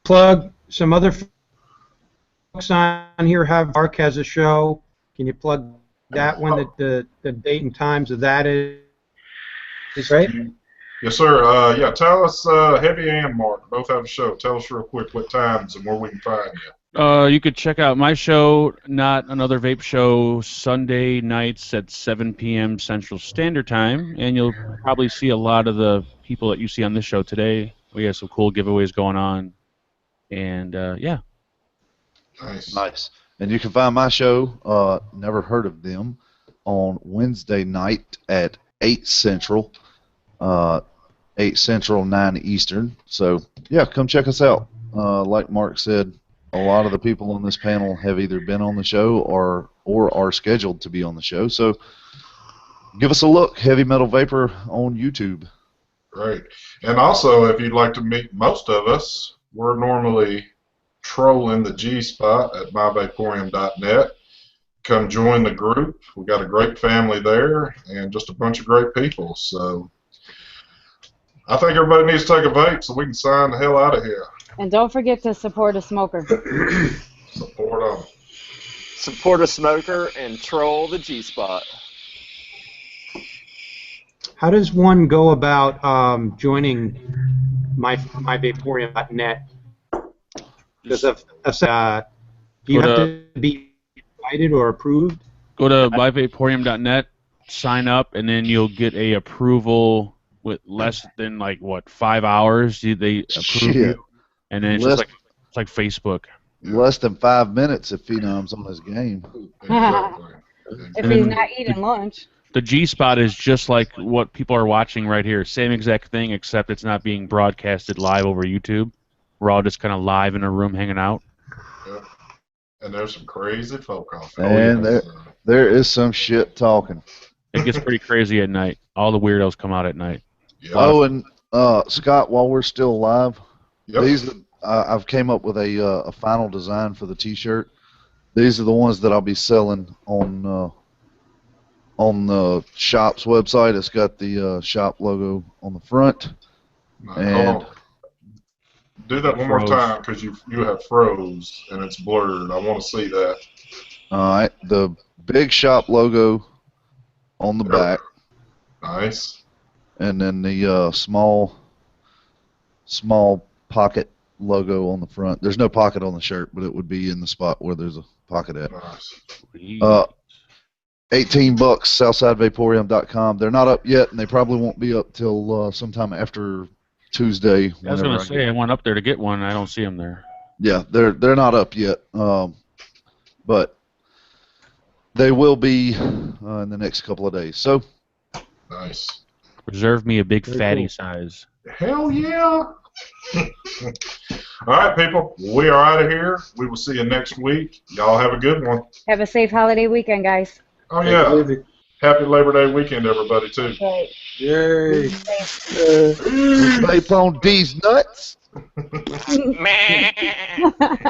Plug some other folks on here. Mark has a show. Can you plug that one? The date and times of that is right? Yes, sir. Yeah, tell us, Heavy and Mark both have a show. Tell us real quick what times and where we can find you. You could check out my show, Not Another Vape Show, Sunday nights at 7 p.m. Central Standard Time, and you'll probably see a lot of the people that you see on this show today. We have some cool giveaways going on, and yeah. Nice. And you can find my show, Never Heard of Them, on Wednesday night at 8 Central, 8 Central, 9 Eastern. So, yeah, come check us out. Like Mark said, a lot of the people on this panel have either been on the show or are scheduled to be on the show. So give us a look, Heavy Metal Vapor on YouTube. Great. And also, if you'd like to meet most of us, we're normally trolling the G spot at myvaporium.net. Come join the group. We've got a great family there and just a bunch of great people. So I think everybody needs to take a vape so we can sign the hell out of here. And don't forget to support a smoker. Support them. Support a smoker and troll the G spot. How does one go about joining myvaporium.net? Because do you have to be invited or approved? Go to myvaporium.net, sign up, and then you'll get a approval with less than 5 hours. They approve Shit. you, and then it's just like Facebook. Less than 5 minutes if Phenom's on his game. Exactly. If he's not eating lunch. The G spot is just like what people are watching right here. Same exact thing, except it's not being broadcasted live over YouTube. We're all just kind of live in a room hanging out. Yep. And there's some crazy folk off And there is some shit talking. It gets pretty crazy at night. All the weirdos come out at night. Yep. Oh, and Scott, while we're still live, Yep. these I've came up with a final design for the T-shirt. These are the ones that I'll be selling on the shop's website. It's got the shop logo on the front. Hold And on. Do that one more Froze. time because you have froze and it's blurred. I want to see that. all right, the big shop logo on the Yep. back, Nice. and then the small pocket logo on the front. There's no pocket on the shirt, but it would be in the spot where there's a pocket at. Nice. $18, SouthsideVaporium.com. They're not up yet, and they probably won't be up till sometime after Tuesday. I was going to whenever say, I went up there to get one, and I don't see them there. Yeah, they're not up yet, but they will be in the next couple of days. So, Nice. Reserve me a big Very fatty cool. size. Hell yeah. All right, people. We are out of here. We will see you next week. Y'all have a good one. Have a safe holiday weekend, guys. Oh, yeah. Happy Labor Day weekend, everybody, too. Right. Yay. vape on these nuts. Safe.